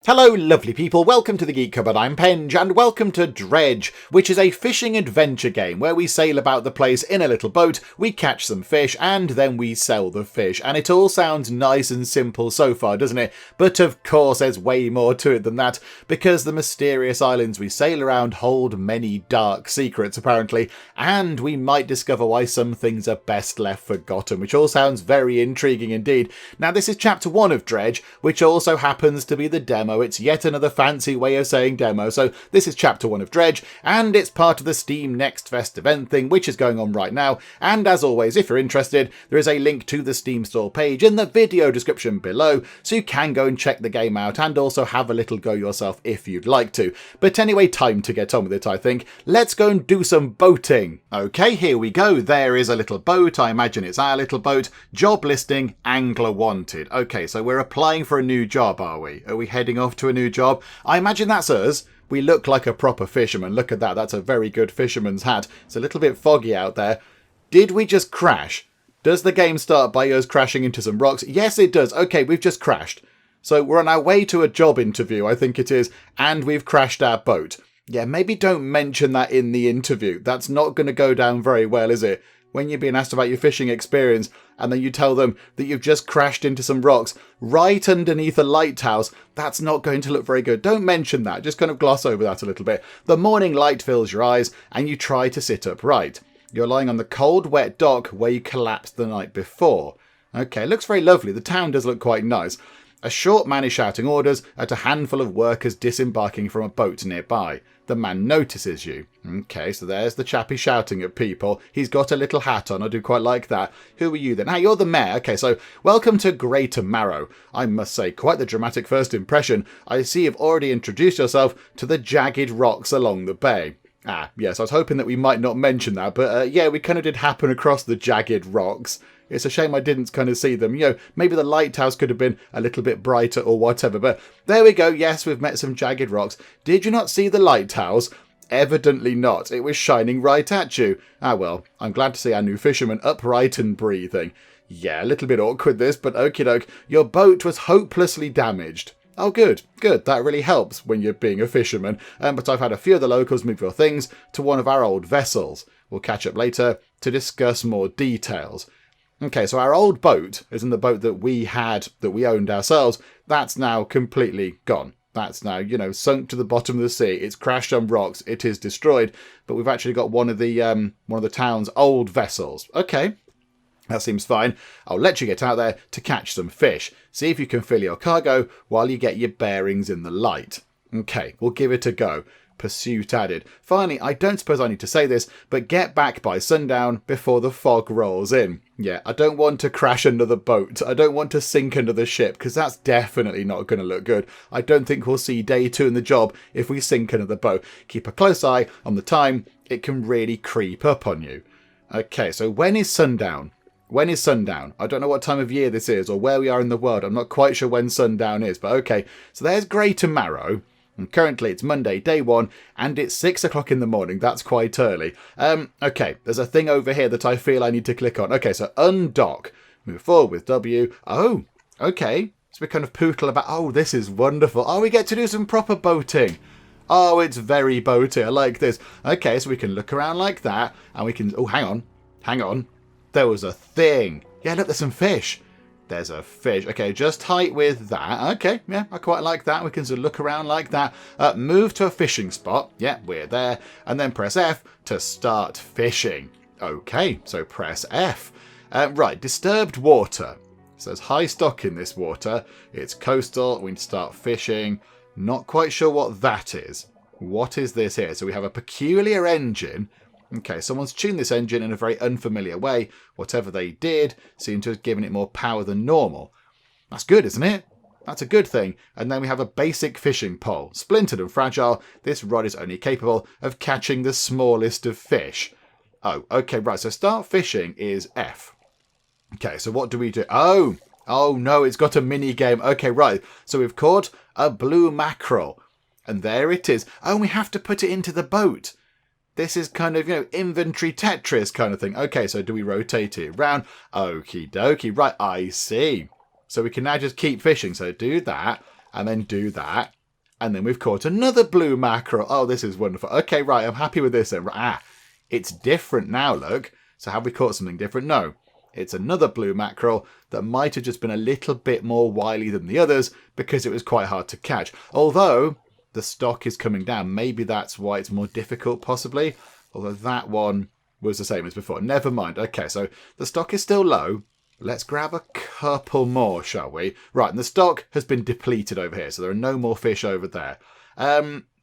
Hello lovely people, welcome to the Geek Cupboard, I'm Penge, and welcome to Dredge, which is a fishing adventure game where we sail about the place in a little boat, we catch some fish, and then we sell the fish. And it all sounds nice and simple so far, doesn't it? But of course there's way more to it than that, because the mysterious islands we sail around hold many dark secrets apparently, and we might discover why some things are best left forgotten, which all sounds very intriguing indeed. Now this is chapter 1 of Dredge, which also happens to be the demo. It's yet another fancy way of saying demo. So this is chapter 1 of Dredge, and it's part of the Steam Next Fest event thing, which is going on right now. And as always, if you're interested, there is a link to the Steam store page in the video description below, so you can go and check the game out and also have a little go yourself if you'd like to. But anyway, time to get on with it, I think. Let's go and do some boating. Okay, here we go. There is a little boat. I imagine it's our little boat. Job listing, angler wanted. Okay, so we're applying for a new job, are we? Are we heading off to a new job? I imagine that's us. We look like a proper fisherman. Look at that. That's a very good fisherman's hat. It's a little bit foggy out there. Did we just crash? Does the game start by us crashing into some rocks? Yes, it does. Okay, we've just crashed. So we're on our way to a job interview, I think it is, and we've crashed our boat. Yeah, maybe don't mention that in the interview. That's not going to go down very well, is it? When you're being asked about your fishing experience and then you tell them that you've just crashed into some rocks right underneath a lighthouse, that's not going to look very good. Don't mention that. Just kind of gloss over that a little bit. The morning light fills your eyes and you try to sit upright. You're lying on the cold, wet dock where you collapsed the night before. Okay, looks very lovely. The town does look quite nice. A short man is shouting orders at a handful of workers disembarking from a boat nearby. The man notices you. Okay, so there's the chappie shouting at people. He's got a little hat on. I do quite like that. Who are you then? Hey, you're the mayor. Okay, so welcome to Greater Marrow. I must say, quite the dramatic first impression. I see you've already introduced yourself to the jagged rocks along the bay. Ah, yes, I was hoping that we might not mention that, but yeah, we kind of did happen across the jagged rocks. It's a shame I didn't kind of see them. You know, maybe the lighthouse could have been a little bit brighter or whatever. But there we go. Yes, we've met some jagged rocks. Did you not see the lighthouse? Evidently not. It was shining right at you. Ah, well, I'm glad to see our new fisherman upright and breathing. Yeah, a little bit awkward this, but okie doke. Your boat was hopelessly damaged. Oh, good, good. That really helps when you're being a fisherman. But I've had a few of the locals move your things to one of our old vessels. We'll catch up later to discuss more details. Okay, so our old boat, as in the boat that we had, that we owned ourselves, that's now completely gone. That's now, you know, sunk to the bottom of the sea. It's crashed on rocks. It is destroyed. But we've actually got one of the town's old vessels. Okay, that seems fine. I'll let you get out there to catch some fish. See if you can fill your cargo while you get your bearings in the light. Okay, we'll give it a go. Pursuit added. Finally, I don't suppose I need to say this, but get back by sundown before the fog rolls in. Yeah, I don't want to crash another boat. I don't want to sink another ship, because that's definitely not going to look good. I don't think we'll see day 2 in the job if we sink another boat. Keep a close eye on the time. It can really creep up on you. Okay, so when is sundown? When is sundown? I don't know what time of year this is or where we are in the world. I'm not quite sure when sundown is, but okay. So there's Greater Marrow. And currently it's Monday, day 1, and it's 6 o'clock in the morning. That's quite early. Okay, there's a thing over here that I feel I need to click on. Okay, so undock. Move forward with W. Oh, okay. So we kind of pootle about. Oh, this is wonderful. Oh, we get to do some proper boating. Oh, it's very boaty. I like this. Okay, so we can look around like that, and we can... Oh, hang on. Hang on. There was a thing. Yeah, look, there's some fish. There's a fish. Okay, just tight with that. Okay, yeah, I quite like that. We can sort of look around like that. Move to a fishing spot. Yeah, we're there. And then press F to start fishing. Okay, so press F. Right, disturbed water. So there's high stock in this water. It's coastal. We need to start fishing. Not quite sure what that is. What is this here? So we have a peculiar engine. Okay, someone's tuned this engine in a very unfamiliar way. Whatever they did seemed to have given it more power than normal. That's good, isn't it? That's a good thing. And then we have a basic fishing pole. Splintered and fragile, this rod is only capable of catching the smallest of fish. Oh, okay, right. So start fishing is F. Okay, so what do we do? Oh no, it's got a mini game. Okay, right. So we've caught a blue mackerel. And there it is. Oh, we have to put it into the boat. This is kind of, inventory Tetris kind of thing. Okay, so do we rotate it around? Okie dokie. Right, I see. So we can now just keep fishing. So do that. and then do that. And then we've caught another blue mackerel. Oh, this is wonderful. Okay, right, I'm happy with this then. It's different now, look. So have we caught something different? No. It's another blue mackerel that might have just been a little bit more wily than the others because it was quite hard to catch. Although the stock is coming down. Maybe that's why it's more difficult, possibly. Although that one was the same as before. Never mind. Okay, so the stock is still low. Let's grab a couple more, shall we? Right, and the stock has been depleted over here, so there are no more fish over there.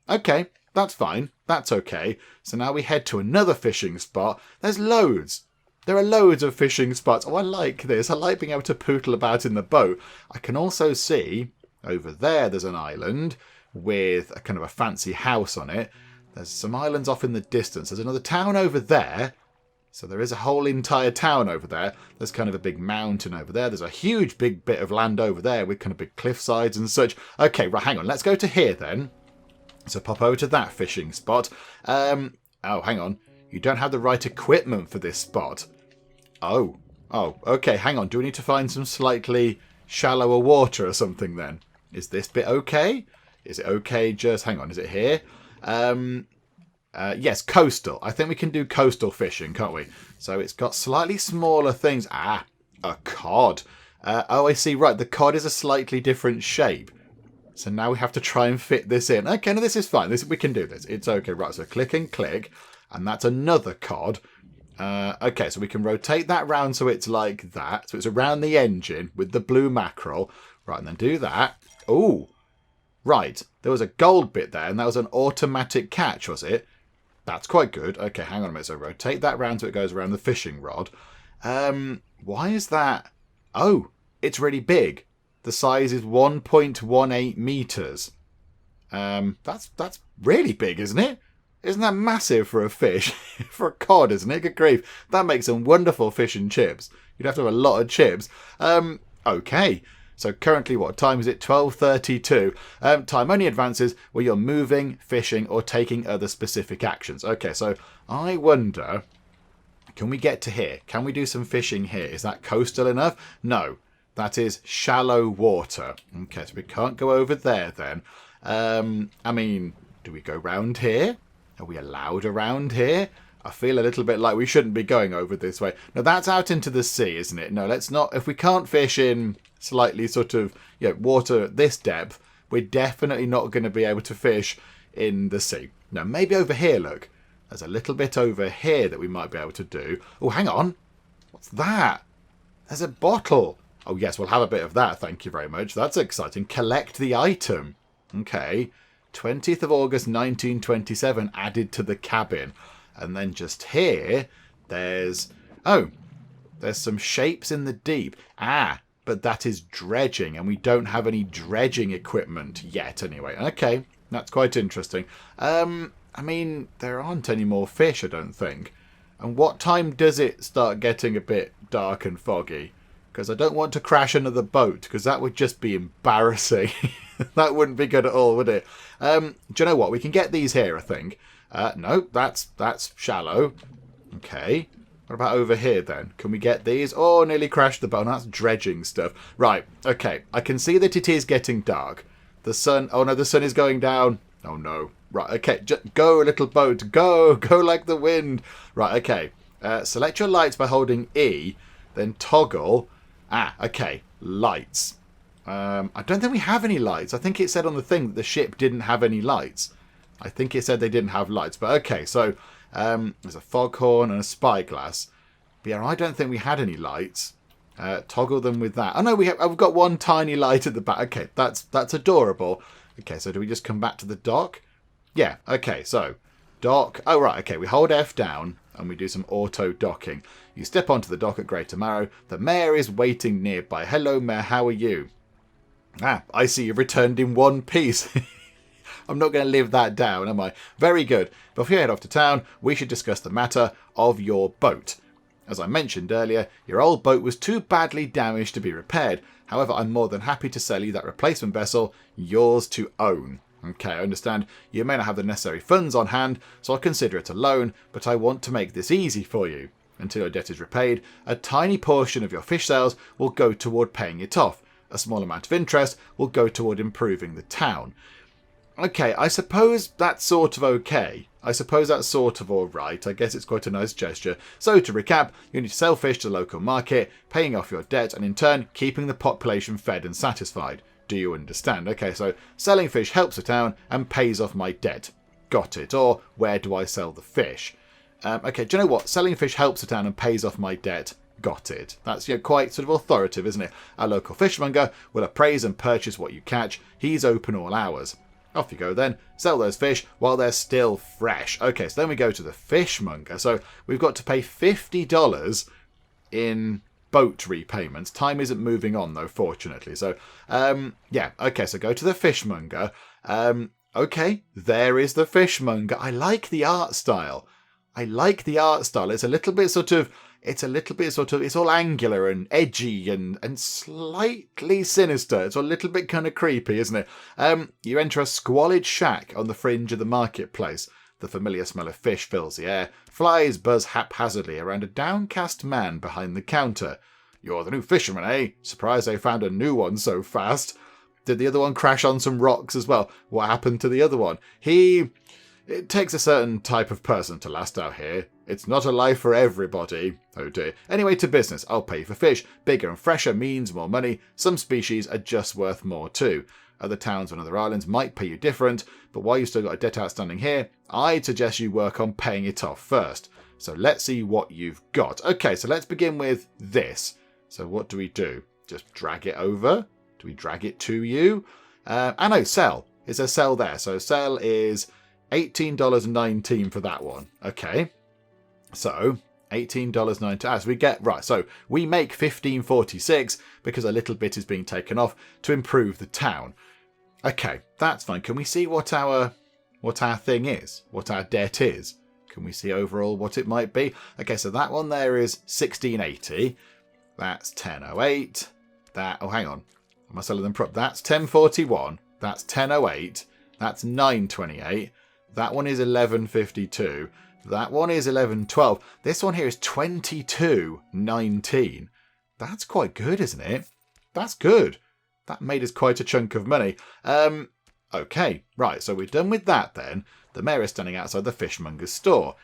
Okay, that's fine. That's okay. So now we head to another fishing spot. There's loads. There are loads of fishing spots. Oh, I like this. I like being able to pootle about in the boat. I can also see over there's an island with a kind of a fancy house on it. There's some islands off in the distance. There's another town over there. So there is a whole entire town over there. There's kind of a big mountain over there. There's a huge big bit of land over there with kind of big cliff sides and such. Okay, right, hang on. Let's go to here then. So pop over to that fishing spot. Oh, hang on. You don't have the right equipment for this spot. Oh, okay, hang on. Do we need to find some slightly shallower water or something then? Is this bit okay? Is it okay just... Hang on, is it here? Yes, coastal. I think we can do coastal fishing, can't we? So it's got slightly smaller things. A cod. Oh, I see. Right, the cod is a slightly different shape. So now we have to try and fit this in. Okay, no, this is fine. We can do this. It's okay. Right, so click and click. And that's another cod. Okay, so we can rotate that round so it's like that. So it's around the engine with the blue mackerel. Right, and then do that. Oh, right. There was a gold bit there, and that was an automatic catch, was it? That's quite good. Okay, hang on a minute. So rotate that round so it goes around the fishing rod. Why is that? Oh, it's really big. The size is 1.18 meters. That's really big, isn't it? Isn't that massive for a fish? For a cod, isn't it? Good grief. That makes some wonderful fish and chips. You'd have to have a lot of chips. Okay. So currently, what time is it? 12:32. Time only advances where you're moving, fishing, or taking other specific actions. Okay, so I wonder, can we get to here? Can we do some fishing here? Is that coastal enough? No, that is shallow water. Okay, so we can't go over there then. I mean, do we go round here? Are we allowed around here? I feel a little bit like we shouldn't be going over this way. No, that's out into the sea, isn't it? No, let's not. If we can't fish in slightly sort of water at this depth, we're definitely not going to be able to fish in the sea. Now, maybe over here, look. There's a little bit over here that we might be able to do. Oh, hang on. What's that? There's a bottle. Oh, yes, we'll have a bit of that. Thank you very much. That's exciting. Collect the item. Okay. 20th of August, 1927, added to the cabin. And then just here, there's some shapes in the deep. But that is dredging, and we don't have any dredging equipment yet anyway. Okay, that's quite interesting. I mean, there aren't any more fish, I don't think. And what time does it start getting a bit dark and foggy? Because I don't want to crash another boat, because that would just be embarrassing. That wouldn't be good at all, would it? Do you know what? We can get these here, I think. No, that's shallow. Okay. What about over here, then? Can we get these? Oh, nearly crashed the boat. That's dredging stuff. Right, okay. I can see that it is getting dark. The sun... Oh, no, the sun is going down. Oh, no. Right, okay. Just go, little boat. Go. Go like the wind. Right, okay. Select your lights by holding E, then toggle. Okay. Lights. I don't think we have any lights. I think it said on the thing that the ship didn't have any lights. I think it said they didn't have lights. But okay, so there's a foghorn and a spyglass. But yeah, I don't think we had any lights. Toggle them with that. Oh no, we've got one tiny light at the back. Okay, that's adorable. Okay, so do we just come back to the dock? Yeah, okay, so dock. Oh right, okay, we hold F down and we do some auto docking. You step onto the dock at Greater Marrow. The mayor is waiting nearby. Hello, mayor, how are you? I see you've returned in one piece. I'm not going to live that down, am I? Very good. Before you head off to town, we should discuss the matter of your boat. As I mentioned earlier, your old boat was too badly damaged to be repaired. However, I'm more than happy to sell you that replacement vessel, yours to own. Okay, I understand you may not have the necessary funds on hand, so I'll consider it a loan, but I want to make this easy for you. Until your debt is repaid, a tiny portion of your fish sales will go toward paying it off. A small amount of interest will go toward improving the town. Okay, I suppose that's sort of okay. I suppose that's sort of alright. I guess it's quite a nice gesture. So to recap, you need to sell fish to the local market, paying off your debt, and in turn, keeping the population fed and satisfied. Do you understand? Okay, so selling fish helps the town and pays off my debt. Got it. Or where do I sell the fish? Okay, do you know what? Selling fish helps the town and pays off my debt. Got it. That's quite sort of authoritative, isn't it? Our local fishmonger will appraise and purchase what you catch. He's open all hours. Off you go then. Sell those fish while they're still fresh. Okay, so then we go to the fishmonger. So we've got to pay $50 in boat repayments. Time isn't moving on though, fortunately. So, yeah. Okay, so go to the fishmonger. Okay, there is the fishmonger. I like the art style. It's a little bit sort of... it's all angular and edgy and slightly sinister. It's a little bit kind of creepy, isn't it? You enter a squalid shack on the fringe of the marketplace. The familiar smell of fish fills the air. Flies buzz haphazardly around a downcast man behind the counter. You're the new fisherman, eh? Surprised they found a new one so fast. Did the other one crash on some rocks as well? What happened to the other one? It takes a certain type of person to last out here. It's not a life for everybody. Oh dear. Anyway, to business. I'll pay for fish. Bigger and fresher means more money. Some species are just worth more too. Other towns on other islands might pay you different, but while you've still got a debt outstanding here, I'd suggest you work on paying it off first. So let's see what you've got. Okay, so let's begin with this. So what do we do? Just drag it over? Do we drag it to you? I know, sell. It's a sell there. So sell is $18.19 for that one. Okay. So $18.19 as we get right. So we make $15.46 because a little bit is being taken off to improve the town. Okay, that's fine. Can we see what our thing is? What our debt is? Can we see overall what it might be? Okay, so that one there is $16.80. That's $10.08. Oh, hang on. Am I selling them prop? That's $10.41. That's $10.08. That's $9.28. That one is $11.52. That one is $11.12. This one here is $22.19. That's quite good, isn't it? That's good. That made us quite a chunk of money. Okay, right, so we're done with that then. The mayor is standing outside the fishmonger's store.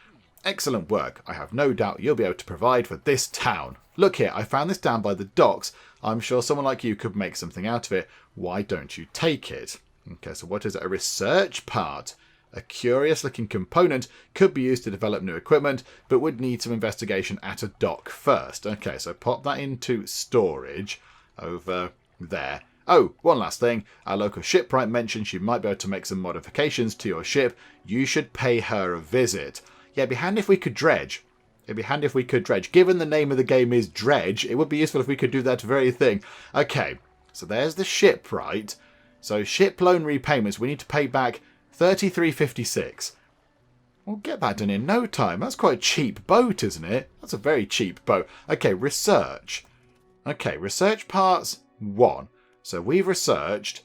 Excellent work. I have no doubt you'll be able to provide for this town. Look here, I found this down by the docks. I'm sure someone like you could make something out of it. Why don't you take it? Okay, so what is it? A research part. A curious-looking component could be used to develop new equipment, but would need some investigation at a dock first. Okay, so pop that into storage over there. Oh, one last thing. Our local shipwright mentioned she might be able to make some modifications to your ship. You should pay her a visit. Yeah, it'd be handy if we could dredge. Given the name of the game is Dredge, it would be useful if we could do that very thing. Okay, so there's the shipwright. So ship loan repayments, we need to pay back $33.56. We'll get that done in no time. That's quite a cheap boat, isn't it? That's a very cheap boat. Okay, research. Okay, research parts 1. So we've researched...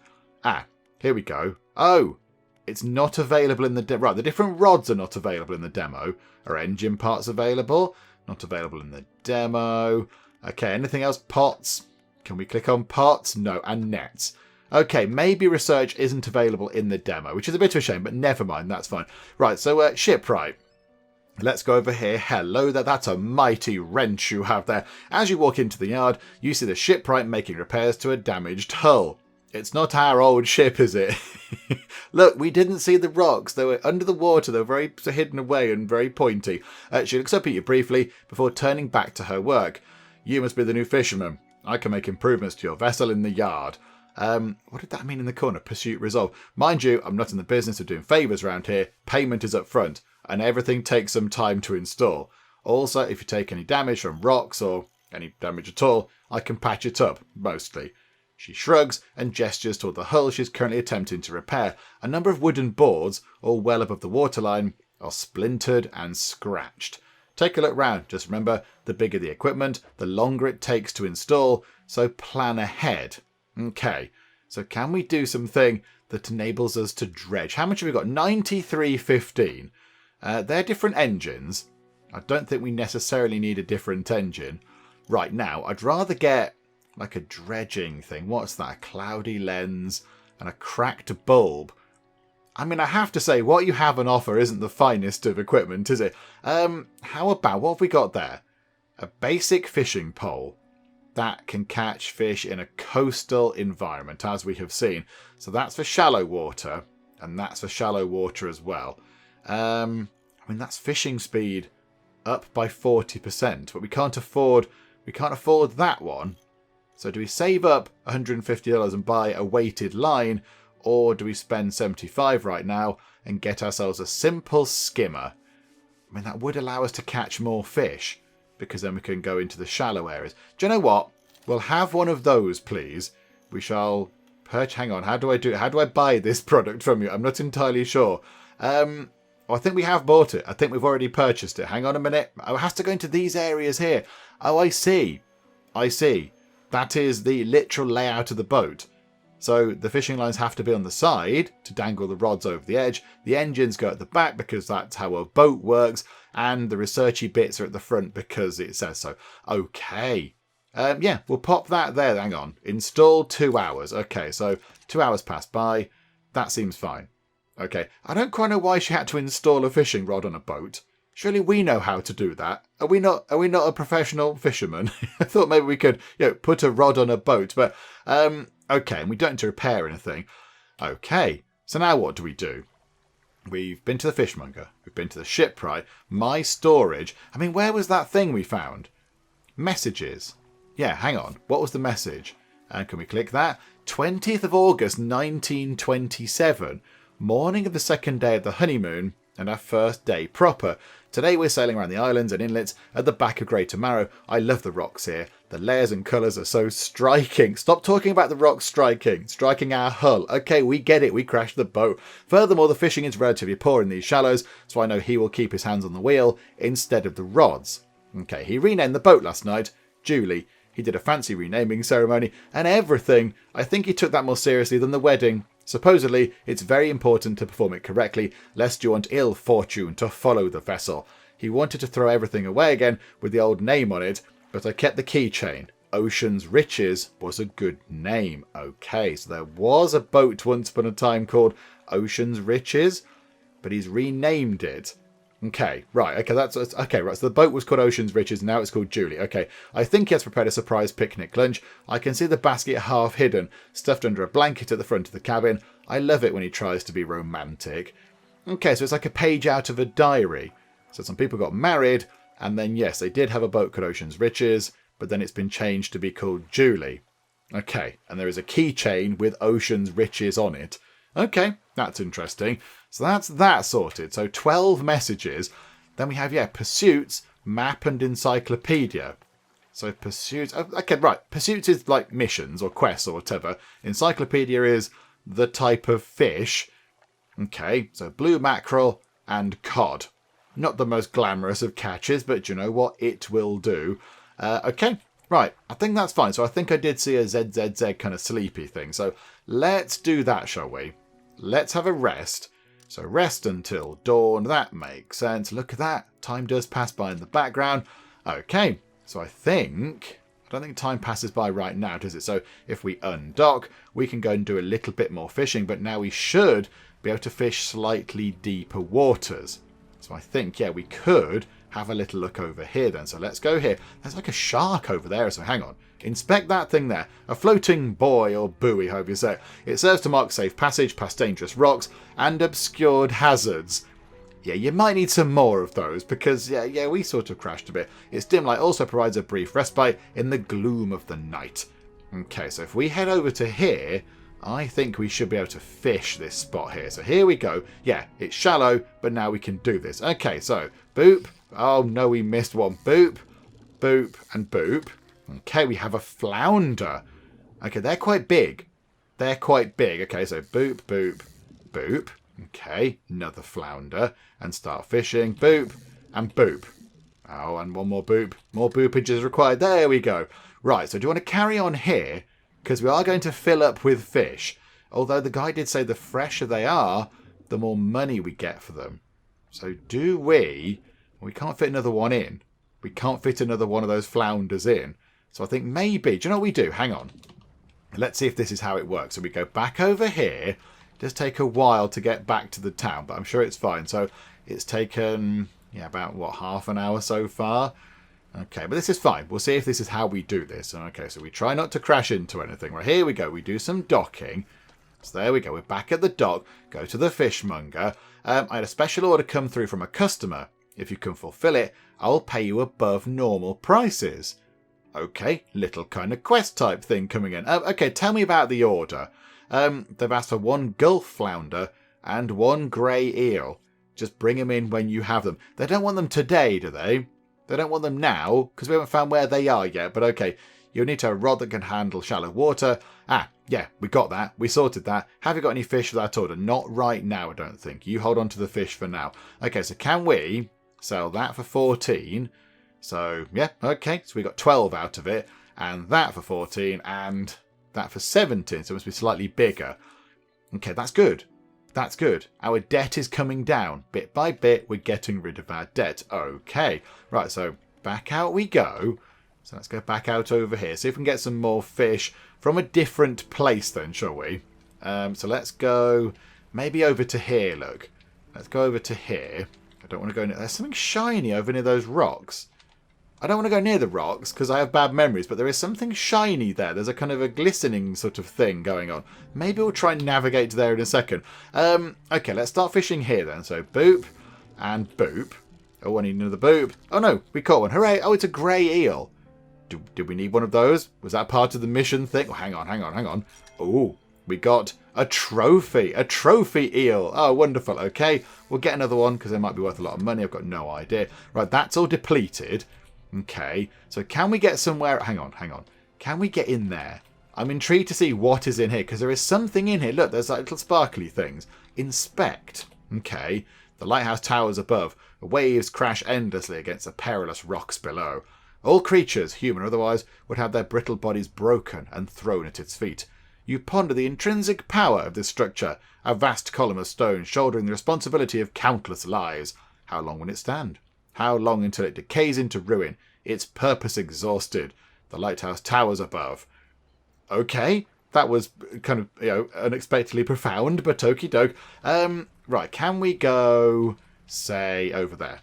here we go. Oh, it's not available in the... Right, the different rods are not available in the demo. Are engine parts available? Not available in the demo. Okay, anything else? Pots. Can we click on pots? No, and nets. Okay, maybe research isn't available in the demo, which is a bit of a shame, but never mind, that's fine. Right, so shipwright. Let's go over here. Hello there, that's a mighty wrench you have there. As you walk into the yard, you see the shipwright making repairs to a damaged hull. It's not our old ship, is it? Look, we didn't see the rocks. They were under the water. They were very hidden away and very pointy. She looks up at you briefly before turning back to her work. You must be the new fisherman. I can make improvements to your vessel in the yard. What did that mean in the corner? Pursuit resolved. Mind you, I'm not in the business of doing favours around here. Payment is up front, and everything takes some time to install. Also, if you take any damage from rocks or any damage at all, I can patch it up, mostly. She shrugs and gestures toward the hull she's currently attempting to repair. A number of wooden boards, all well above the waterline, are splintered and scratched. Take a look round. Just remember, the bigger the equipment, the longer it takes to install, so plan ahead. Okay, so can we do something that enables us to dredge? How much have we got? 93.15. They're different engines. I don't think we necessarily need a different engine right now. I'd rather get like a dredging thing. What's that? A cloudy lens and a cracked bulb. I mean, I have to say, what you have on offer isn't the finest of equipment, is it? How about, what have we got there? A basic fishing pole that can catch fish in a coastal environment, as we have seen. So that's for shallow water, and that's for shallow water as well. I mean, that's fishing speed up by 40%, but we can't afford that one. So do we save up $150 and buy a weighted line, or do we spend $75 right now and get ourselves a simple skimmer? I mean, that would allow us to catch more fish, because then we can go into the shallow areas. Do you know what? We'll have one of those, please. We shall hang on, how do I buy this product from you? I'm not entirely sure. I think we have bought it. I think we've already purchased it. Hang on a minute. Oh, it has to go into these areas here. Oh, I see. That is the literal layout of the boat. So the fishing lines have to be on the side to dangle the rods over the edge. The engines go at the back because that's how a boat works. And the researchy bits are at the front because it says so. Okay. Yeah, we'll pop that there. Hang on. Install 2 hours. Okay, so 2 hours passed by. That seems fine. Okay, I don't quite know why she had to install a fishing rod on a boat. Surely we know how to do that. Are we not a professional fisherman? I thought maybe we could, put a rod on a boat, but okay, and we don't need to repair anything. Okay, so now what do we do? We've been to the fishmonger. We've been to the shipwright. My storage. I mean, where was that thing we found? Messages. Yeah, hang on. What was the message? And can we click that? 20th of August, 1927. Morning of the second day of the honeymoon and our first day proper. Today we're sailing around the islands and inlets at the back of Great Tomorrow. I love the rocks here. The layers and colours are so striking. Stop talking about the rocks striking our hull. Okay, we get it. We crashed the boat. Furthermore, the fishing is relatively poor in these shallows, so I know he will keep his hands on the wheel instead of the rods. Okay, he renamed the boat last night. Julie. He did a fancy renaming ceremony and everything. I think he took that more seriously than the wedding. Supposedly, it's very important to perform it correctly, lest you want ill fortune to follow the vessel. He wanted to throw everything away again with the old name on it, but I kept the keychain. Ocean's Riches was a good name. Okay, so there was a boat once upon a time called Ocean's Riches, but he's renamed it. Okay, right, okay, okay, right, so the boat was called Ocean's Riches, now it's called Julie. Okay, I think he has prepared a surprise picnic lunch. I can see the basket half hidden, stuffed under a blanket at the front of the cabin. I love it when he tries to be romantic. Okay, so it's like a page out of a diary. So some people got married, and then, yes, they did have a boat called Ocean's Riches, but then it's been changed to be called Julie. Okay, and there is a keychain with Ocean's Riches on it. Okay, that's interesting. So that's that sorted. So 12 messages. Then we have, pursuits, map and encyclopedia. So pursuits. Okay, right. Pursuits is like missions or quests or whatever. Encyclopedia is the type of fish. Okay, so blue mackerel and cod. Not the most glamorous of catches, but you know what? It will do. Okay, right. I think that's fine. So I think I did see a ZZZ kind of sleepy thing. So let's do that, shall we? Let's have a rest. So rest until dawn. That makes sense. Look at that. Time does pass by in the background. Okay. So I don't think time passes by right now, does it? So if we undock, we can go and do a little bit more fishing. But now we should be able to fish slightly deeper waters. So I think, we could have a little look over here then. So let's go here. There's like a shark over there. So hang on. Inspect that thing there. A floating buoy or buoy, however you say it. It serves to mark safe passage past dangerous rocks and obscured hazards. Yeah, you might need some more of those because, we sort of crashed a bit. Its dim light also provides a brief respite in the gloom of the night. Okay, so if we head over to here, I think we should be able to fish this spot here. So here we go. Yeah, it's shallow, but now we can do this. Okay, so boop. Oh, no, we missed one. Boop, boop, and boop. Okay, we have a flounder. Okay, they're quite big. Okay, so boop, boop, boop. Okay, another flounder. And start fishing. Boop, and boop. Oh, and one more boop. More boopage is required. There we go. Right, so do you want to carry on here? Because we are going to fill up with fish. Although the guy did say the fresher they are, the more money we get for them. So do we... We can't fit another one in. We can't fit another one of those flounders in. So I think maybe, do you know what we do? Hang on. Let's see if this is how it works. So we go back over here. It does take a while to get back to the town, but I'm sure it's fine. So it's taken, yeah, about, what, half an hour so far? Okay, but this is fine. We'll see if this is how we do this. Okay, so we try not to crash into anything. Right, here we go. We do some docking. So there we go. We're back at the dock. Go to the fishmonger. I had a special order come through from a customer. If you can fulfill it, I'll pay you above normal prices. Okay, little kind of quest type thing coming in. Okay, tell me about the order. They've asked for 1 gulf flounder and 1 grey eel. Just bring them in when you have them. They don't want them today, do they? They don't want them now, because we haven't found where they are yet. But okay, you'll need a rod that can handle shallow water. Ah, yeah, we got that. We sorted that. Have you got any fish for that order? Not right now, I don't think. You hold on to the fish for now. Okay, so can we sell that for 14? So, yeah, okay. So we got 12 out of it. And that for 14. And that for 17. So it must be slightly bigger. Okay, that's good. That's good. Our debt is coming down. Bit by bit, we're getting rid of our debt. Okay. Right, so back out we go. So let's go back out over here. See if we can get some more fish from a different place then, shall we? So let's go maybe over to here, look. Let's go over to here. I don't want to go near... There's something shiny over near those rocks. I don't want to go near the rocks because I have bad memories, but there is something shiny there. There's a kind of a glistening sort of thing going on. Maybe we'll try and navigate there in a second. Okay, let's start fishing here then. So boop and boop. Oh, I need another boop. Oh no, we caught one. Hooray. Oh, it's a grey eel. Did we need one of those? Was that part of the mission thing? Oh, hang on. Oh, we got a trophy. A trophy eel. Oh, wonderful. Okay, we'll get another one because they might be worth a lot of money. I've got no idea. Right, that's all depleted. Okay, so can we get somewhere... Hang on. Can we get in there? I'm intrigued to see what is in here, because there is something in here. Look, there's like little sparkly things. Inspect. Okay, the lighthouse towers above. The waves crash endlessly against the perilous rocks below. All creatures, human or otherwise, would have their brittle bodies broken and thrown at its feet. You ponder the intrinsic power of this structure, a vast column of stone shouldering the responsibility of countless lives. How long will it stand? How long until it decays into ruin, its purpose exhausted? The lighthouse towers above. Okay, that was kind of, unexpectedly profound, but okie doke. Right, can we go, say, over there?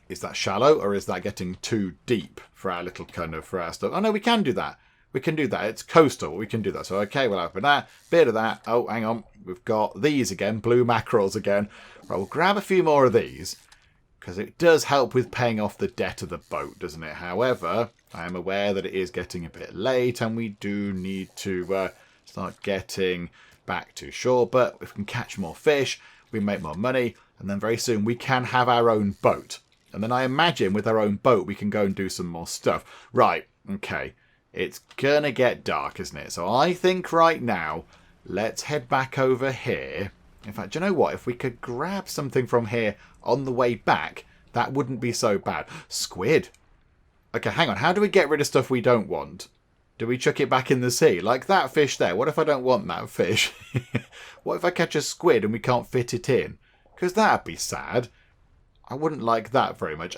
Is that shallow, or is that getting too deep for our little for our stuff? Oh no, we can do that. We can do that. It's coastal. We can do that. So, okay, we'll open that. Bit of that. Oh, hang on. We've got these again. Blue mackerels again. Right, we'll grab a few more of these. Because it does help with paying off the debt of the boat, doesn't it? However, I am aware that it is getting a bit late and we do need to start getting back to shore. But if we can catch more fish, we make more money. And then very soon we can have our own boat. And then I imagine with our own boat, we can go and do some more stuff. Right, okay. It's going to get dark, isn't it? So I think right now, let's head back over here. In fact, do you know what? If we could grab something from here on the way back, that wouldn't be so bad. Squid. Okay, hang on. How do we get rid of stuff we don't want? Do we chuck it back in the sea? Like that fish there. What if I don't want that fish? What if I catch a squid and we can't fit it in? Because that'd be sad. I wouldn't like that very much.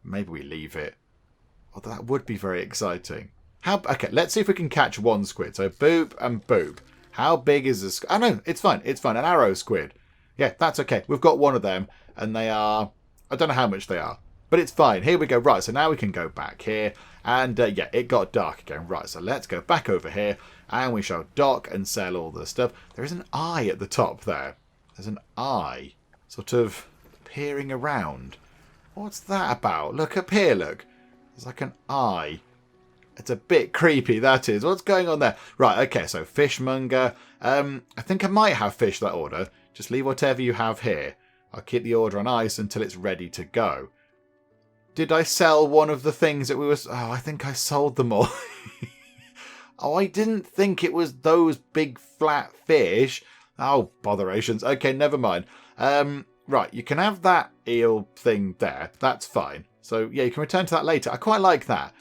Maybe we leave it. Although that would be very exciting. Okay, let's see if we can catch one squid. So boop and boop. How big is this? Oh no, it's fine. It's fine. An arrow squid. Yeah, that's okay. We've got one of them and they are... I don't know how much they are. But it's fine. Here we go. Right, so now we can go back here. And yeah, it got dark again. Right, so let's go back over here. And we shall dock and sell all the stuff. There is an eye at the top there. There's an eye. Sort of peering around. What's that about? Look up here, look. There's like an eye. It's a bit creepy, that is. What's going on there? Right, okay, so fishmonger. I think I might have fish that order. Just leave whatever you have here. I'll keep the order on ice until it's ready to go. Did I sell one of the things that we were... Oh, I think I sold them all. Oh, I didn't think it was those big flat fish. Oh, botherations. Okay, never mind. Right, you can have that eel thing there. That's fine. So, yeah, you can return to that later. I quite like that.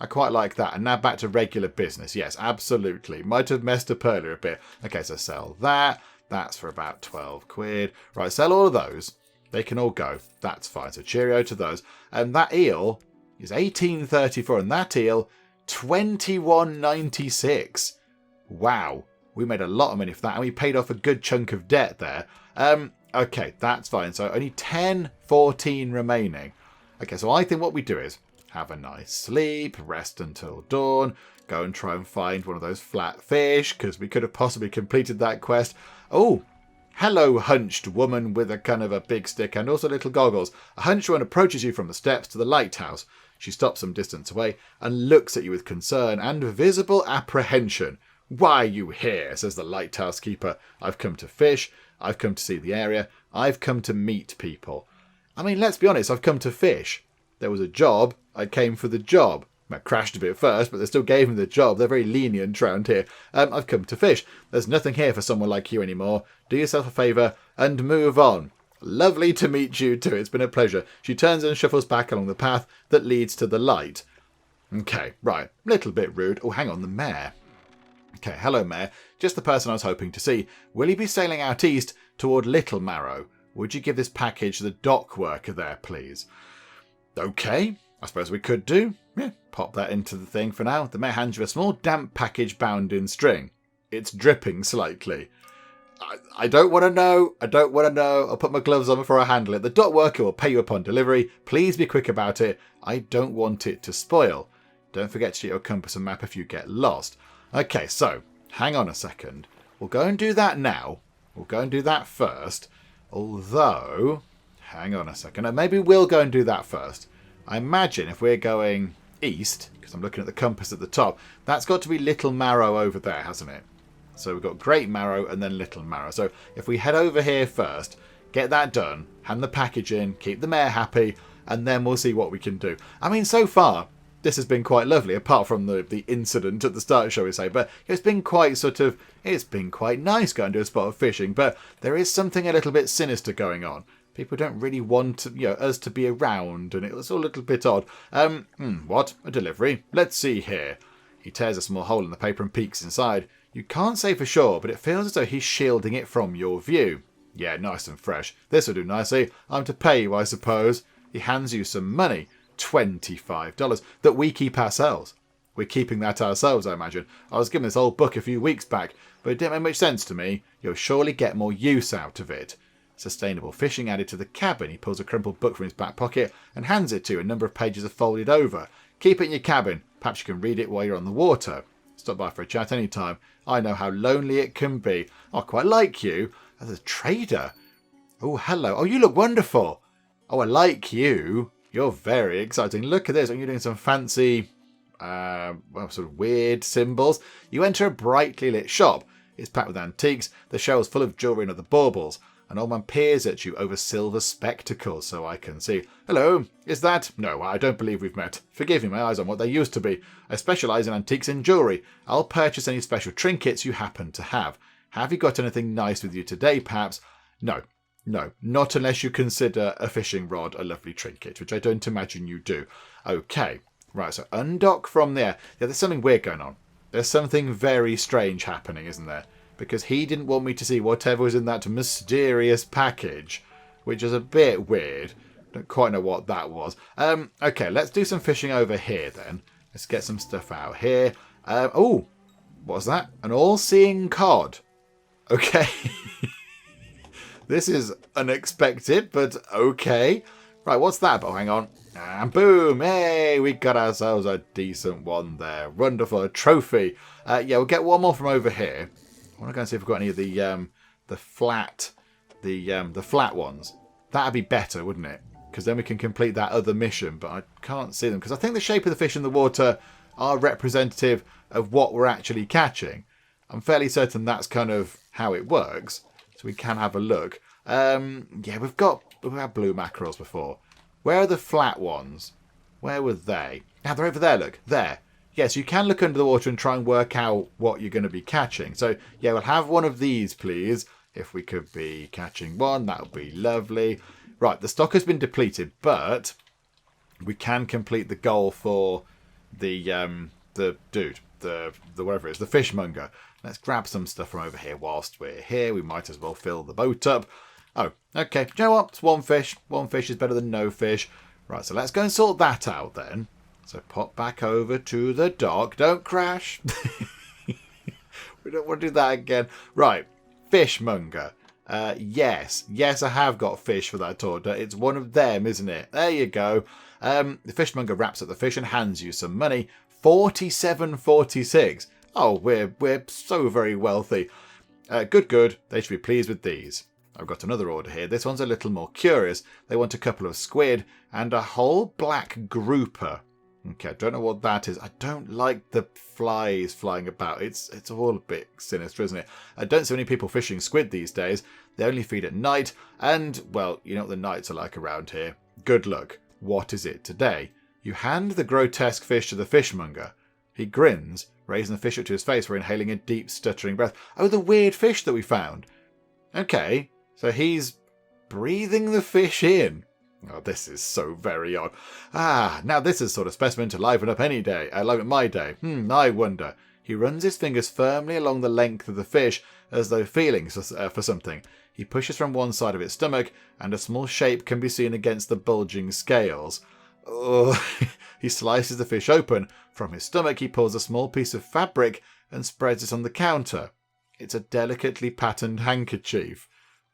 And now back to regular business. Yes, absolutely. Might have messed up earlier a bit. Okay, so sell that. That's for about 12 quid. Right, sell all of those. They can all go. That's fine. So cheerio to those. And that eel, is 18.34, and that eel, 21.96. Wow, we made a lot of money for that, and we paid off a good chunk of debt there. Okay, that's fine. So only 10.14 remaining. Okay, so I think what we do is have a nice sleep, rest until dawn, go and try and find one of those flat fish, because we could have possibly completed that quest. Oh, hello, hunched woman with a kind of a big stick and also little goggles. A hunched one approaches you from the steps to the lighthouse. She stops some distance away and looks at you with concern and visible apprehension. Why are you here? Says the lighthouse keeper. I've come to fish. I've come to see the area. I've come to meet people. I mean, let's be honest, I've come to fish. There was a job. I came for the job. I crashed a bit first, but they still gave me the job. They're very lenient around here. I've come to fish. There's nothing here for someone like you anymore. Do yourself a favour and move on. Lovely to meet you too. It's been a pleasure. She turns and shuffles back along the path that leads to the light. Okay, right. Little bit rude. Oh, hang on, the mayor. Okay, hello, Mayor. Just the person I was hoping to see. Will you be sailing out east toward Little Marrow? Would you give this package to the dock worker there, please? Okay, I suppose we could do. Yeah, pop that into the thing for now. The Mayor hands you a small damp package bound in string. It's dripping slightly. I don't want to know. I don't want to know. I'll put my gloves on before I handle it. The dock worker will pay you upon delivery. Please be quick about it. I don't want it to spoil. Don't forget to get your compass and map if you get lost. Okay, so, hang on a second. We'll go and do that now. We'll go and do that first. Although, hang on a second. Maybe we'll go and do that first. I imagine if we're going east, because I'm looking at the compass at the top, that's got to be Little Marrow over there, hasn't it? So we've got Great Marrow and then Little Marrow. So if we head over here first, get that done, hand the package in, keep the mayor happy, and then we'll see what we can do. I mean, so far, this has been quite lovely, apart from the incident at the start, shall we say. But it's been quite it's been quite nice going to a spot of fishing. But there is something a little bit sinister going on. People don't really want us to be around, and it was all a little bit odd. What? A delivery? Let's see here. He tears a small hole in the paper and peeks inside. You can't say for sure, but it feels as though he's shielding it from your view. Yeah, nice and fresh. This will do nicely. I'm to pay you, I suppose. He hands you some money. $25 that we keep ourselves. We're keeping that ourselves, I imagine. I was given this old book a few weeks back, but it didn't make much sense to me. You'll surely get more use out of it. Sustainable fishing added to the cabin. He pulls a crumpled book from his back pocket and hands it to you. A number of pages are folded over. Keep it in your cabin. Perhaps you can read it while you're on the water. Stop by for a chat any time. I know how lonely it can be. I quite like you as a trader. Oh, hello. Oh, you look wonderful. Oh, I like you. You're very exciting. Look at this. You're doing some fancy, sort of weird symbols. You enter a brightly lit shop. It's packed with antiques. The shelves full of jewellery and other baubles. An old man peers at you over silver spectacles so I can see. Hello, is that? No, I don't believe we've met. Forgive me, my eyes aren't what they used to be. I specialise in antiques and jewellery. I'll purchase any special trinkets you happen to have. Have you got anything nice with you today, perhaps? No, not unless you consider a fishing rod a lovely trinket, which I don't imagine you do. Okay, right, so undock from there. Yeah, there's something weird going on. There's something very strange happening, isn't there? Because he didn't want me to see whatever was in that mysterious package, which is a bit weird. Don't quite know what that was. Okay, let's do some fishing over here then. Let's get some stuff out here. Oh, what's that? An all-seeing cod. Okay. This is unexpected, but okay. Right, what's that? Oh, hang on. And boom! Hey, we got ourselves a decent one there. Wonderful. A trophy. Yeah, we'll get one more from over here. I want to go and see if we've got any of the flat ones. That'd be better, wouldn't it? Because then we can complete that other mission, but I can't see them. Because I think the shape of the fish in the water are representative of what we're actually catching. I'm fairly certain that's kind of how it works. So we can have a look. Yeah, we've had blue mackerels before. Where are the flat ones? Where were they? Now they're over there, look. There. Yes, you can look under the water and try and work out what you're going to be catching. So, yeah, we'll have one of these, please. If we could be catching one, that would be lovely. Right, the stock has been depleted, but we can complete the goal for the dude, the whatever it is, the fishmonger. Let's grab some stuff from over here whilst we're here. We might as well fill the boat up. Oh, okay. Do you know what? It's one fish. One fish is better than no fish. Right, so let's go and sort that out then. So pop back over to the dock. Don't crash. We don't want to do that again. Right, fishmonger. Yes, I have got fish for that order. It's one of them, isn't it? There you go. The fishmonger wraps up the fish and hands you some money. 47.46. Oh, we're so very wealthy. Good. They should be pleased with these. I've got another order here. This one's a little more curious. They want a couple of squid and a whole black grouper. Okay, I don't know what that is. I don't like the flies flying about. It's all a bit sinister, isn't it? I don't see many people fishing squid these days. They only feed at night. And, well, you know what the nights are like around here. Good luck. What is it today? You hand the grotesque fish to the fishmonger. He grins, raising the fish up to his face while inhaling a deep, stuttering breath. Oh, the weird fish that we found. Okay, so he's breathing the fish in. Oh, this is so very odd. Now this is sort of specimen to liven up any day. Liven my day. I wonder. He runs his fingers firmly along the length of the fish as though feeling for something. He pushes from one side of its stomach and a small shape can be seen against the bulging scales. He slices the fish open. From his stomach he pulls a small piece of fabric and spreads it on the counter. It's a delicately patterned handkerchief.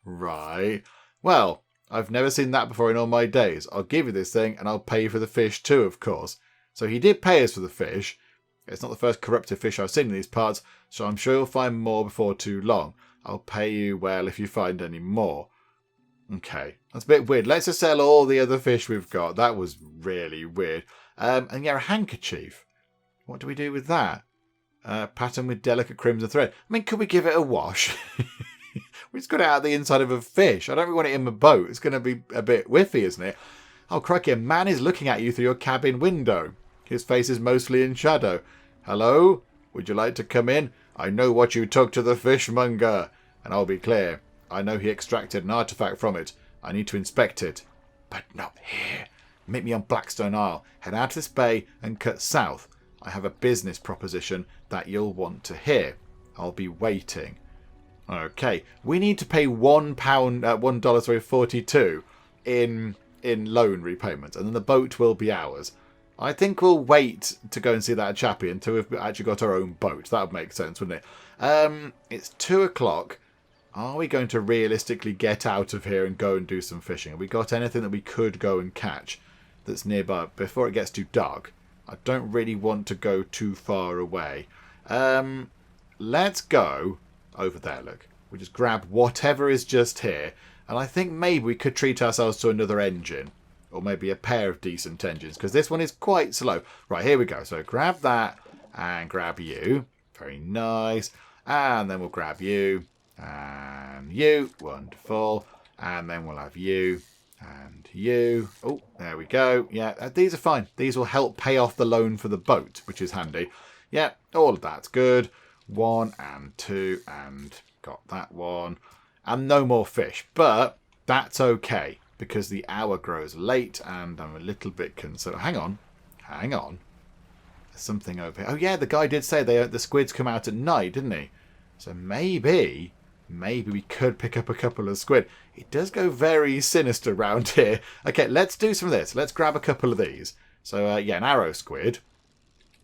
Right. Well, I've never seen that before in all my days. I'll give you this thing and I'll pay you for the fish too, of course. So he did pay us for the fish. It's not the first corrupted fish I've seen in these parts, so I'm sure you'll find more before too long. I'll pay you well if you find any more. Okay, that's a bit weird. Let's just sell all the other fish we've got. That was really weird. And yeah, a handkerchief. What do we do with that? Pattern with delicate crimson thread. I mean, could we give it a wash? We just got it out the inside of a fish. I don't really want it in my boat. It's going to be a bit whiffy, isn't it? Oh, crikey, a man is looking at you through your cabin window. His face is mostly in shadow. Hello? Would you like to come in? I know what you took to the fishmonger. And I'll be clear. I know he extracted an artifact from it. I need to inspect it. But not here. Meet me on Blackstone Isle. Head out of this bay and cut south. I have a business proposition that you'll want to hear. I'll be waiting. Okay, we need to pay $1.42 in loan repayment, and then the boat will be ours. I think we'll wait to go and see that chappie until we've actually got our own boat. That would make sense, wouldn't it? It's 2 o'clock. Are we going to realistically get out of here and go and do some fishing? Have we got anything that we could go and catch that's nearby before it gets too dark? I don't really want to go too far away. Let's go over there, look. We just grab whatever is just here. And I think maybe we could treat ourselves to another engine. Or maybe a pair of decent engines. Because this one is quite slow. Right, here we go. So grab that. And grab you. Very nice. And then we'll grab you. And you. Wonderful. And then we'll have you. And you. Oh, there we go. Yeah, these are fine. These will help pay off the loan for the boat. Which is handy. Yeah, all of that's good. 1 and 2 and got that one. And no more fish. But that's okay. Because the hour grows late and I'm a little bit concerned. Hang on. There's something over here. Oh yeah, the guy did say the squids come out at night, didn't he? So maybe we could pick up a couple of squid. It does go very sinister round here. Okay, let's do some of this. Let's grab a couple of these. So yeah, an arrow squid.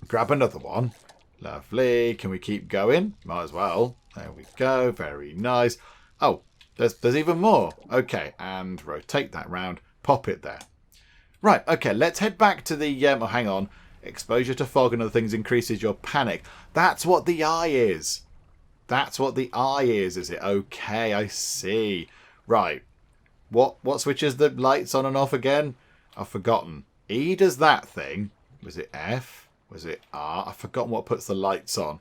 Grab another one. Lovely. Can we keep going? Might as well. There we go. Very nice. Oh, there's even more. Okay, and rotate that round. Pop it there. Right, okay, let's head back to the... oh, hang on. Exposure to fog and other things increases your panic. That's what the eye is. That's what the eye is it? Okay, I see. Right. What switches the lights on and off again? I've forgotten. E does that thing. Was it F? Was it R? I've forgotten what puts the lights on.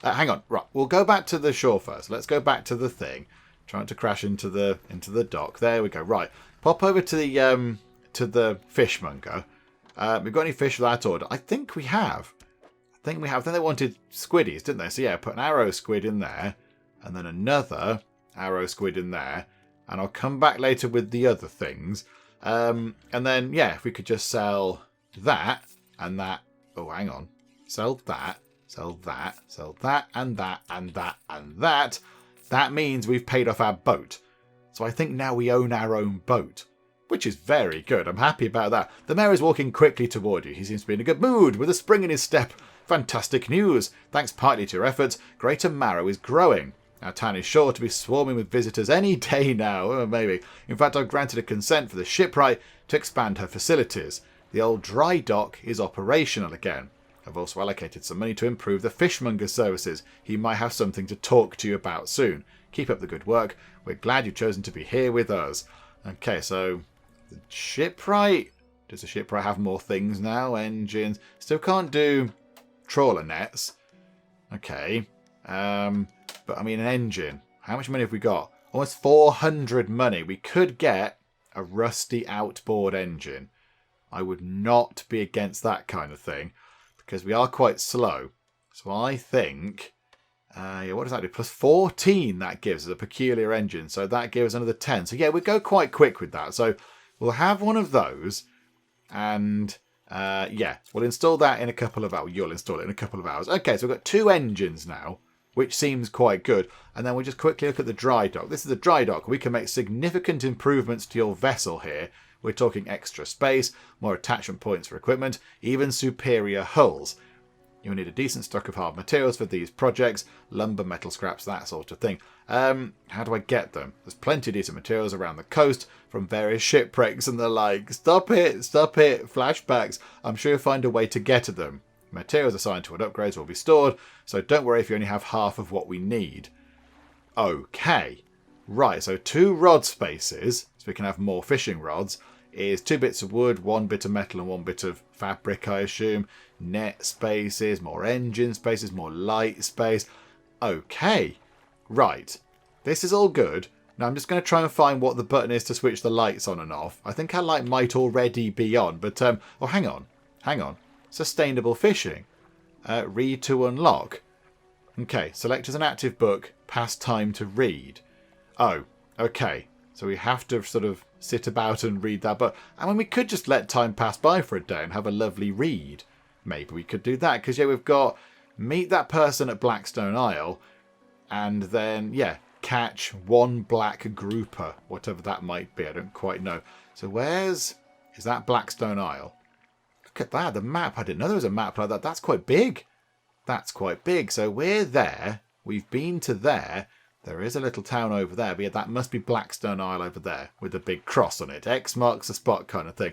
Hang on. Right, we'll go back to the shore first. Let's go back to the thing. Trying to crash into the dock. There we go. Right. Pop over to the fishmonger. We've got any fish for that order? I think we have. I think they wanted squiddies, didn't they? So yeah, put an arrow squid in there. And then another arrow squid in there. And I'll come back later with the other things. And then, yeah, if we could just sell that and that. Oh, hang on. Sell that, sell that, sell that, and that, and that, and that. That means we've paid off our boat. So I think now we own our own boat. which is very good. I'm happy about that. The mayor is walking quickly toward you. He seems to be in a good mood, with a spring in his step. Fantastic news. Thanks partly to your efforts, Greater Marrow is growing. Our town is sure to be swarming with visitors any day now, or maybe. In fact, I've granted a consent for the shipwright to expand her facilities. The old dry dock is operational again. I've also allocated some money to improve the fishmonger services. He might have something to talk to you about soon. Keep up the good work. We're glad you've chosen to be here with us. Okay, so the shipwright. Does the shipwright have more things now? Engines. Still can't do trawler nets. Okay. But I mean, an engine. How much money have we got? Almost 400 money. We could get a rusty outboard engine. I would not be against that kind of thing, because we are quite slow. So I think, yeah, what does that do? Plus 14 that gives us a peculiar engine. So that gives another 10. So yeah, we go quite quick with that. So we'll have one of those. And yeah, we'll install that in a couple of hours. You'll install it in a couple of hours. Okay, so we've got 2 engines now, which seems quite good. And then we'll just quickly look at the dry dock. This is the dry dock. We can make significant improvements to your vessel here. We're talking extra space, more attachment points for equipment, even superior hulls. You'll need a decent stock of hard materials for these projects, lumber, metal scraps, that sort of thing. How do I get them? There's plenty of decent materials around the coast from various shipwrecks and the like. Stop it, flashbacks. I'm sure you'll find a way to get at them. Materials assigned to upgrades will be stored, so don't worry if you only have half of what we need. Okay. Right, so 2 rod spaces, so we can have more fishing rods, is 2 bits of wood, 1 bit of metal and 1 bit of fabric, I assume. Net spaces, more engine spaces, more light space. Okay. Right. This is all good. Now I'm just going to try and find what the button is to switch the lights on and off. I think our light might already be on, but, oh, hang on. Sustainable fishing. Read to unlock. Okay, select as an active book, pass time to read. Oh, okay. So we have to sort of sit about and read that. But I mean, we could just let time pass by for a day and have a lovely read. Maybe we could do that. Because, yeah, we've got meet that person at Blackstone Isle. And then, yeah, catch 1 black grouper. Whatever that might be. I don't quite know. So where's... Is that Blackstone Isle? Look at that. The map. I didn't know there was a map like that. That's quite big. That's quite big. So we're there. We've been to there. There is a little town over there, but yeah, that must be Blackstone Isle over there with a big cross on it. X marks the spot kind of thing.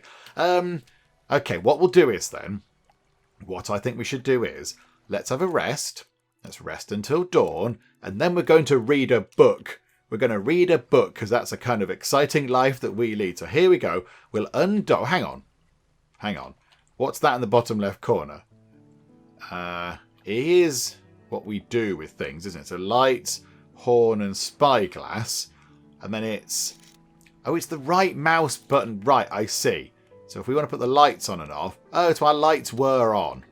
Okay, what we'll do is then, what I think we should do is, let's have a rest. Let's rest until dawn, and then we're going to read a book. We're going to read a book, because that's a kind of exciting life that we lead. So here we go. We'll undock. Hang on. What's that in the bottom left corner? It is what we do with things, isn't it? So lights, horn and spyglass, and then it's the right mouse button. Right, I see. So if we want to put the lights on and off, so our lights were on.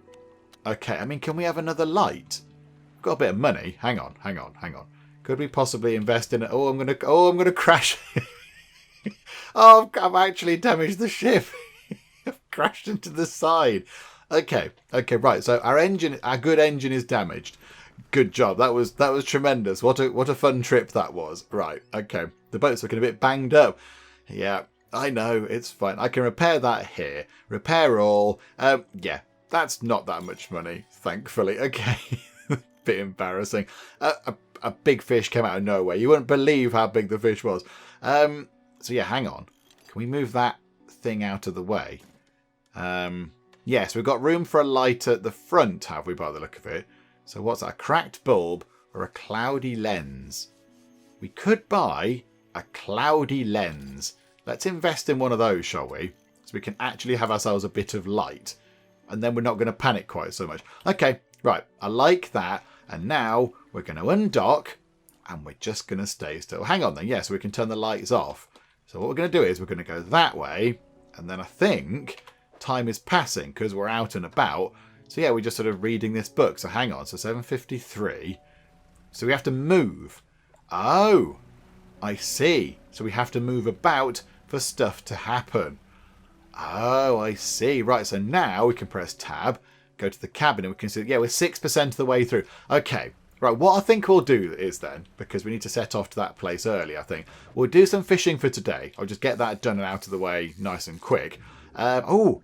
Okay, I mean, can we have another light? We've got a bit of money. Hang on. Could we possibly invest in it? I'm gonna crash. Oh, I've actually damaged the ship. I've crashed into the side. Okay, right. So our good engine is damaged. Good job. That was tremendous. What a fun trip that was. Right. Okay. The boat's looking a bit banged up. Yeah, I know. It's fine. I can repair that here. Repair all. Yeah, that's not that much money, thankfully. Okay. Bit embarrassing. A big fish came out of nowhere. You wouldn't believe how big the fish was. So yeah, hang on. Can we move that thing out of the way? Yes, we've got room for a light at the front, have we, by the look of it? So what's that? A cracked bulb or a cloudy lens? We could buy a cloudy lens. Let's invest in one of those, shall we? So we can actually have ourselves a bit of light. And then we're not going to panic quite so much. Okay, right. I like that. And now we're going to undock and we're just going to stay still. Hang on then. Yeah, so we can turn the lights off. So what we're going to do is we're going to go that way. And then I think time is passing because we're out and about. So yeah, we're just sort of reading this book. So hang on. So 7:53. So we have to move. Oh, I see. So we have to move about for stuff to happen. Oh, I see. Right. So now we can press tab, go to the cabin, and we can see, yeah, we're 6% of the way through. Okay. Right, what I think we'll do is then, because we need to set off to that place early, I think, we'll do some fishing for today. I'll just get that done and out of the way nice and quick. Oh,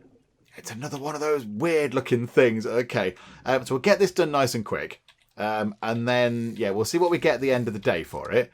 it's another one of those weird looking things. Okay, so we'll get this done nice and quick. And then, yeah, we'll see what we get at the end of the day for it.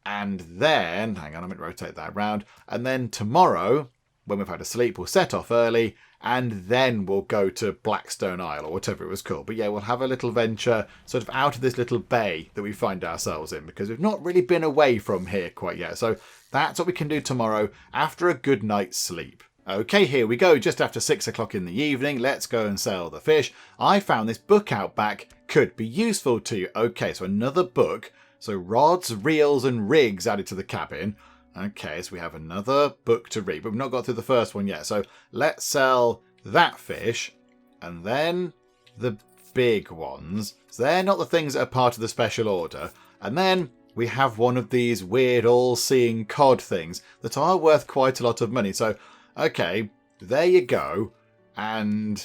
And then, hang on, I'm going to rotate that around. And then tomorrow, when we've had a sleep, we'll set off early. And then we'll go to Blackstone Isle or whatever it was called. But yeah, we'll have a little venture sort of out of this little bay that we find ourselves in, because we've not really been away from here quite yet. So that's what we can do tomorrow after a good night's sleep. Okay, here we go. Just after 6 o'clock in the evening, let's go and sell the fish. I found this book out back. Could be useful to you. Okay, so another book. So rods, reels and rigs added to the cabin. Okay, so we have another book to read, but we've not got through the first one yet. So let's sell that fish, and then the big ones. So they're not the things that are part of the special order. And then we have one of these weird all-seeing cod things that are worth quite a lot of money. So, okay, there you go. And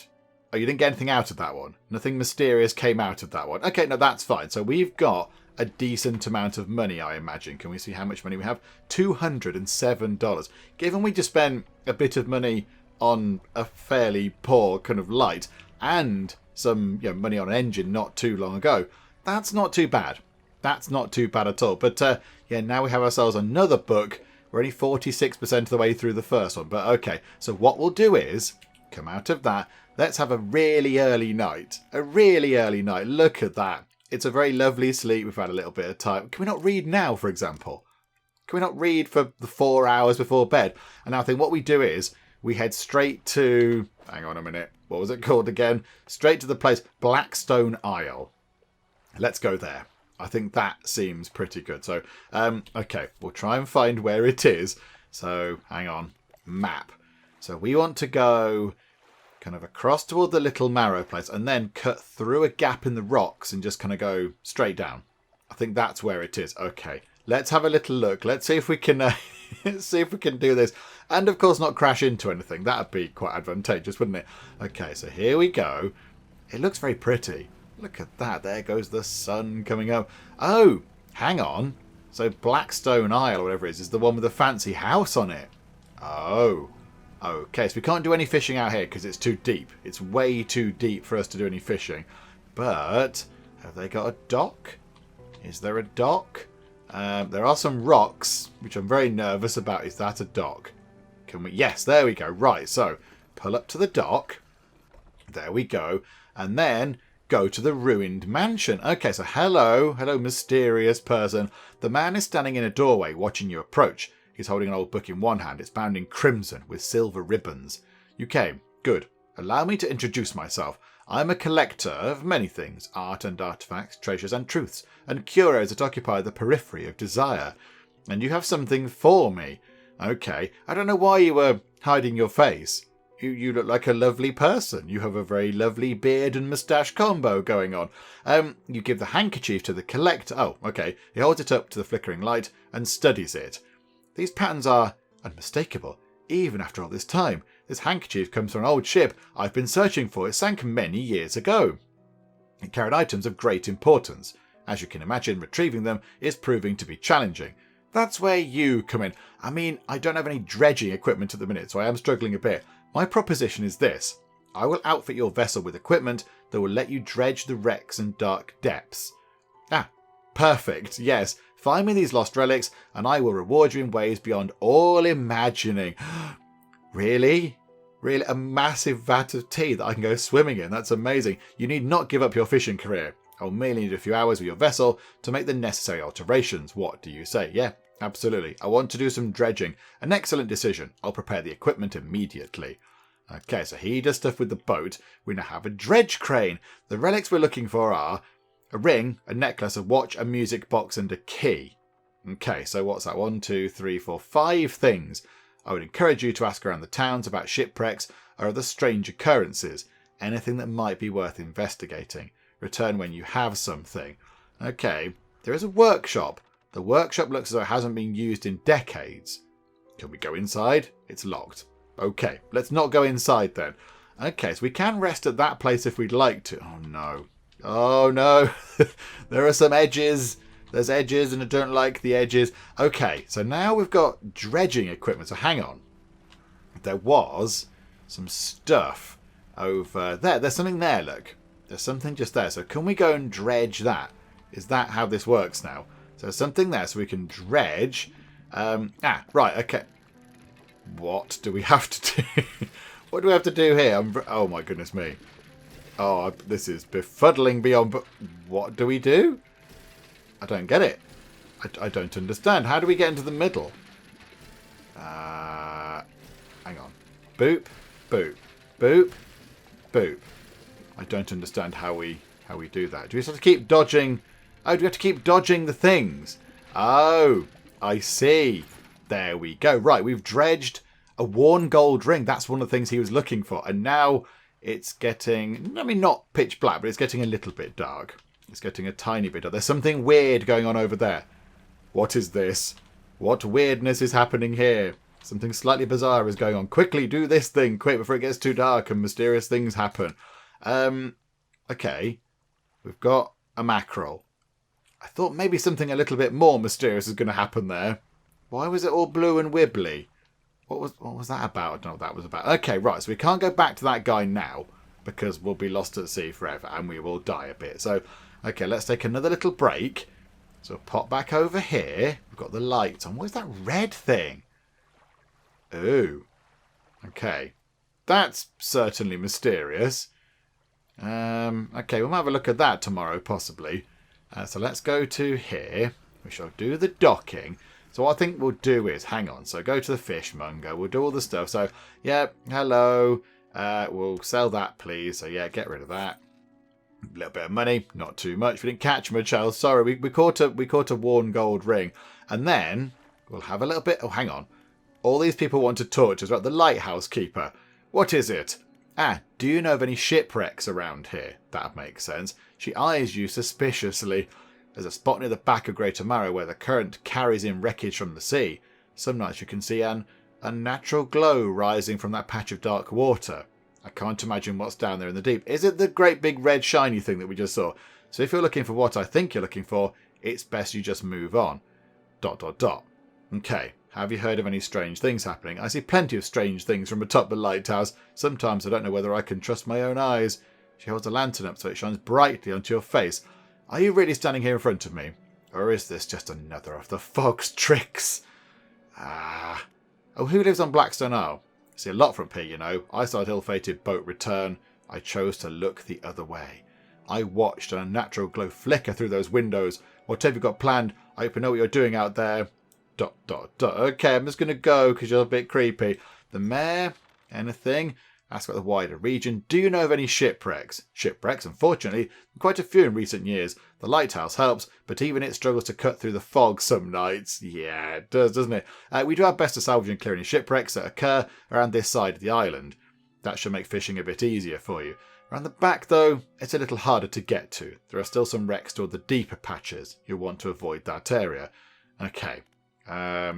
oh, you didn't get anything out of that one. Nothing mysterious came out of that one. Okay, no, that's fine. So we've got a decent amount of money, I imagine. Can we see how much money we have? $207. Given we just spent a bit of money on a fairly poor kind of light and some money on an engine not too long ago, that's not too bad. That's not too bad at all. But yeah, now we have ourselves another book. We're only 46% of the way through the first one. But okay, so what we'll do is come out of that. Let's have a really early night. A really early night. Look at that. It's a very lovely sleep. We've had a little bit of time. Can we not read now, for example? Can we not read for the 4 hours before bed? And now I think what we do is we head straight to... Hang on a minute. What was it called again? Straight to the place, Blackstone Isle. Let's go there. I think that seems pretty good. So, okay, we'll try and find where it is. So, hang on. Map. So we want to go kind of across toward the little marrow place and then cut through a gap in the rocks and just kind of go straight down. I think that's where it is. Okay, let's have a little look. Let's see if we can see if we can do this. And of course not crash into anything. That'd be quite advantageous, wouldn't it? Okay, so here we go. It looks very pretty. Look at that. There goes the sun coming up. Oh, hang on. So Blackstone Isle or whatever it is the one with the fancy house on it. Oh. Okay, so we can't do any fishing out here because it's too deep. It's way too deep for us to do any fishing. But have they got a dock? Is there a dock? There are some rocks, which I'm very nervous about. Is that a dock? Can we? Yes, there we go. Right, so pull up to the dock. There we go. And then go to the ruined mansion. Okay, so hello, mysterious person. The man is standing in a doorway watching you approach. He's holding an old book in one hand. It's bound in crimson with silver ribbons. You came. Good. Allow me to introduce myself. I'm a collector of many things. Art and artifacts, treasures and truths, and curios that occupy the periphery of desire. And you have something for me. Okay. I don't know why you were hiding your face. You look like a lovely person. You have a very lovely beard and moustache combo going on. You give the handkerchief to the collector. Oh, okay. He holds it up to the flickering light and studies it. These patterns are unmistakable, even after all this time. This handkerchief comes from an old ship I've been searching for. It sank many years ago. It carried items of great importance. As you can imagine, retrieving them is proving to be challenging. That's where you come in. I mean, I don't have any dredging equipment at the minute, so I am struggling a bit. My proposition is this. I will outfit your vessel with equipment that will let you dredge the wrecks and dark depths. Ah, perfect, yes. Find me these lost relics, and I will reward you in ways beyond all imagining. Really? Really? A massive vat of tea that I can go swimming in? That's amazing. You need not give up your fishing career. I'll merely need a few hours with your vessel to make the necessary alterations. What do you say? Yeah, absolutely. I want to do some dredging. An excellent decision. I'll prepare the equipment immediately. Okay, so he does stuff with the boat. We now have a dredge crane. The relics we're looking for are a ring, a necklace, a watch, a music box, and a key. Okay, so what's that? 1, 2, 3, 4, 5 things. I would encourage you to ask around the towns about shipwrecks or other strange occurrences. Anything that might be worth investigating. Return when you have something. Okay, there is a workshop. The workshop looks as though it hasn't been used in decades. Can we go inside? It's locked. Okay, let's not go inside then. Okay, so we can rest at that place if we'd like to. Oh no. Oh no, there are some edges. There's edges and I don't like the edges. Okay, so now we've got dredging equipment. So hang on. There was some stuff over there. There's something there, look. There's something just there. So can we go and dredge that? Is that how this works now? So there's something there so we can dredge. Right, okay. What do we have to do? What do we have to do here? Oh my goodness me. Oh, this is befuddling beyond... But what do we do? I don't get it. I don't understand. How do we get into the middle? Hang on. Boop, boop, boop, boop. I don't understand how we do that. Do we just have to keep dodging? Oh, do we have to keep dodging the things? Oh, I see. There we go. Right, we've dredged a worn gold ring. That's one of the things he was looking for. And now it's getting, I mean, not pitch black, but it's getting a little bit dark. It's getting a tiny bit dark. There's something weird going on over there. What is this? What weirdness is happening here? Something slightly bizarre is going on. Quickly, do this thing, quick, before it gets too dark and mysterious things happen. Okay. We've got a mackerel. I thought maybe something a little bit more mysterious is going to happen there. Why was it all blue and wibbly? What was that about? I don't know what that was about. Okay, right, so we can't go back to that guy now because we'll be lost at sea forever and we will die a bit. So, okay, let's take another little break. So pop back over here. We've got the lights on. What is that red thing? Ooh. Okay. That's certainly mysterious. Okay, we'll have a look at that tomorrow, possibly. So let's go to here. We shall do the docking. So what I think we'll do is, hang on, so go to the fishmonger. We'll do all the stuff. So, yeah, hello. We'll sell that, please. So, yeah, get rid of that. A little bit of money, not too much. We didn't catch him, child. Sorry, we caught a worn gold ring. And then we'll have a little bit... Oh, hang on. All these people want to talk to us about the lighthouse keeper. What is it? Do you know of any shipwrecks around here? That makes sense. She eyes you suspiciously. There's a spot near the back of Greater Marrow where the current carries in wreckage from the sea. Some nights you can see an unnatural glow rising from that patch of dark water. I can't imagine what's down there in the deep. Is it the great big red shiny thing that we just saw? So if you're looking for what I think you're looking for, it's best you just move on. ... Okay. Have you heard of any strange things happening? I see plenty of strange things from atop the lighthouse. Sometimes I don't know whether I can trust my own eyes. She holds a lantern up so it shines brightly onto your face. Are you really standing here in front of me? Or is this just another of the fog's tricks? Oh, who lives on Blackstone Isle? I see a lot from here, you know. I saw an ill-fated boat return. I chose to look the other way. I watched an unnatural glow flicker through those windows. Whatever you've got planned, I hope you know what you're doing out there. ... Okay, I'm just going to go because you're a bit creepy. The mayor? Anything? Ask about the wider region. Do you know of any shipwrecks? Shipwrecks, unfortunately, quite a few in recent years. The lighthouse helps, but even it struggles to cut through the fog some nights. Yeah, it does, doesn't it? We do our best to salvage and clear any shipwrecks that occur around this side of the island. That should make fishing a bit easier for you. Around the back, though, it's a little harder to get to. There are still some wrecks toward the deeper patches. You'll want to avoid that area. Okay. I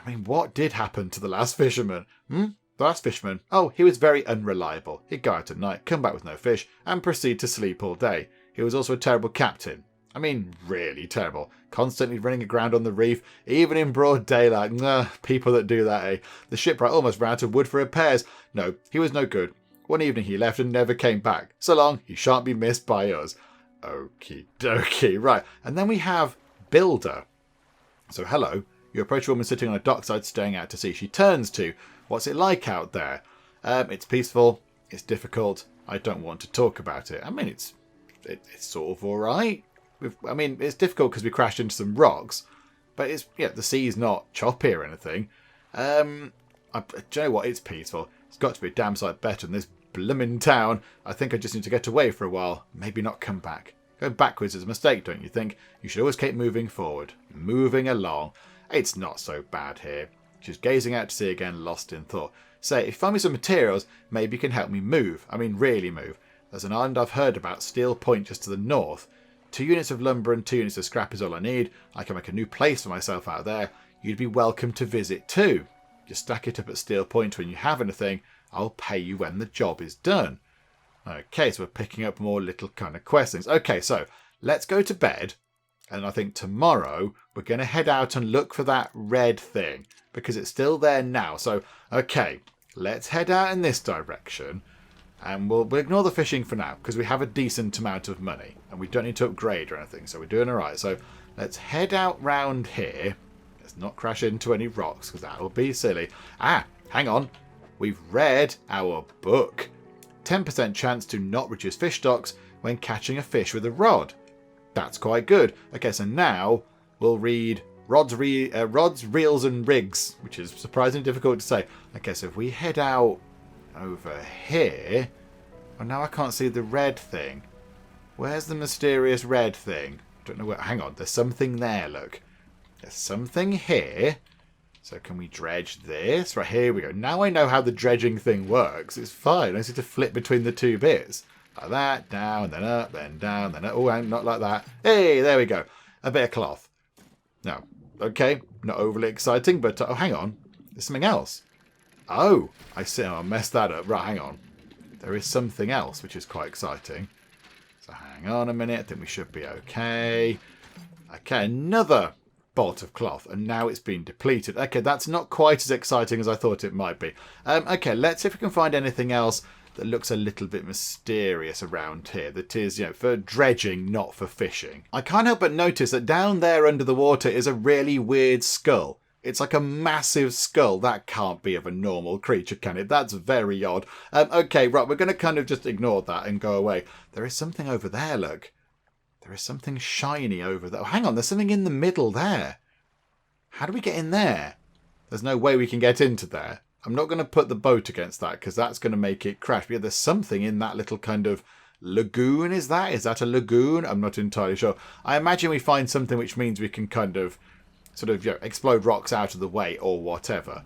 mean, what did happen to the last fisherman? The last fisherman? Oh, he was very unreliable. He'd go out at night, come back with no fish, and proceed to sleep all day. He was also a terrible captain. I mean, really terrible. Constantly running aground on the reef, even in broad daylight. People that do that, eh? The shipwright almost ran out of wood for repairs. No, he was no good. One evening he left and never came back. So long, he shan't be missed by us. Okie dokie. Right, and then we have Builder. So, hello. You approach a woman sitting on a dockside staring out to sea. She turns to, what's it like out there? It's peaceful. It's difficult. I don't want to talk about it. I mean, it's sort of all right. It's difficult because we crashed into some rocks. But the sea's not choppy or anything. Do you know what? It's peaceful. It's got to be a damn sight better than this bloomin' town. I think I just need to get away for a while. Maybe not come back. Going backwards is a mistake, don't you think? You should always keep moving forward. Moving along. It's not so bad here. She's gazing out to sea again, lost in thought. Say, if you find me some materials, maybe you can help me move. I mean, really move. There's an island I've heard about, Steel Point, just to the north. 2 units of lumber and 2 units of scrap is all I need. I can make a new place for myself out there. You'd be welcome to visit too. Just stack it up at Steel Point when you have anything. I'll pay you when the job is done. Okay, so we're picking up more little kind of quest things. Okay, so let's go to bed. And I think tomorrow we're going to head out and look for that red thing. Because it's still there now. So, okay, let's head out in this direction. And we'll ignore the fishing for now. Because we have a decent amount of money. And we don't need to upgrade or anything. So we're doing alright. So let's head out round here. Let's not crash into any rocks. Because that will be silly. Ah, hang on. We've read our book. 10% chance to not reduce fish stocks when catching a fish with a rod. That's quite good. Okay, so now we'll read rods, reels and rigs, which is surprisingly difficult to say. Okay, so if we head out over here... Oh, now I can't see the red thing. Where's the mysterious red thing? Don't know where... Hang on, there's something there, look. There's something here. So can we dredge this? Right, here we go. Now I know how the dredging thing works. It's fine. I just need to flip between the two bits. Like that, down, then up, then down, then up. Oh, not like that. Hey, there we go. A bit of cloth. No. Okay, not overly exciting, but... oh, hang on. There's something else. Oh, I see. I messed that up. Right, hang on. There is something else, which is quite exciting. So hang on a minute. I think we should be okay. Okay, another bolt of cloth, and now it's been depleted. Okay, that's not quite as exciting as I thought it might be. Okay, let's see if we can find anything else that looks a little bit mysterious around here. That is, for dredging, not for fishing. I can't help but notice that down there under the water is a really weird skull. It's like a massive skull. That can't be of a normal creature, can it? That's very odd. Okay, right, we're going to kind of just ignore that and go away. There is something over there, look. There is something shiny over there. Oh, hang on, there's something in the middle there. How do we get in there? There's no way we can get into there. I'm not going to put the boat against that because that's going to make it crash. But yeah, there's something in that little kind of lagoon. Is that a lagoon? I'm not entirely sure. I imagine we find something which means we can kind of sort of explode rocks out of the way or whatever.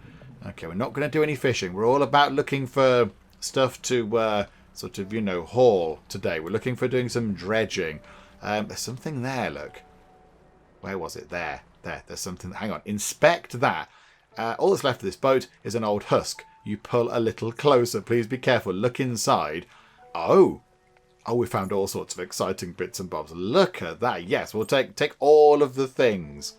Okay, we're not going to do any fishing. We're all about looking for stuff to sort of, haul today. We're looking for doing some dredging. There's something there, look. Where was it? There's something. Hang on. Inspect that. All that's left of this boat is an old husk. You pull a little closer. Please be careful. Look inside. Oh, we found all sorts of exciting bits and bobs. Look at that. Yes, we'll take all of the things.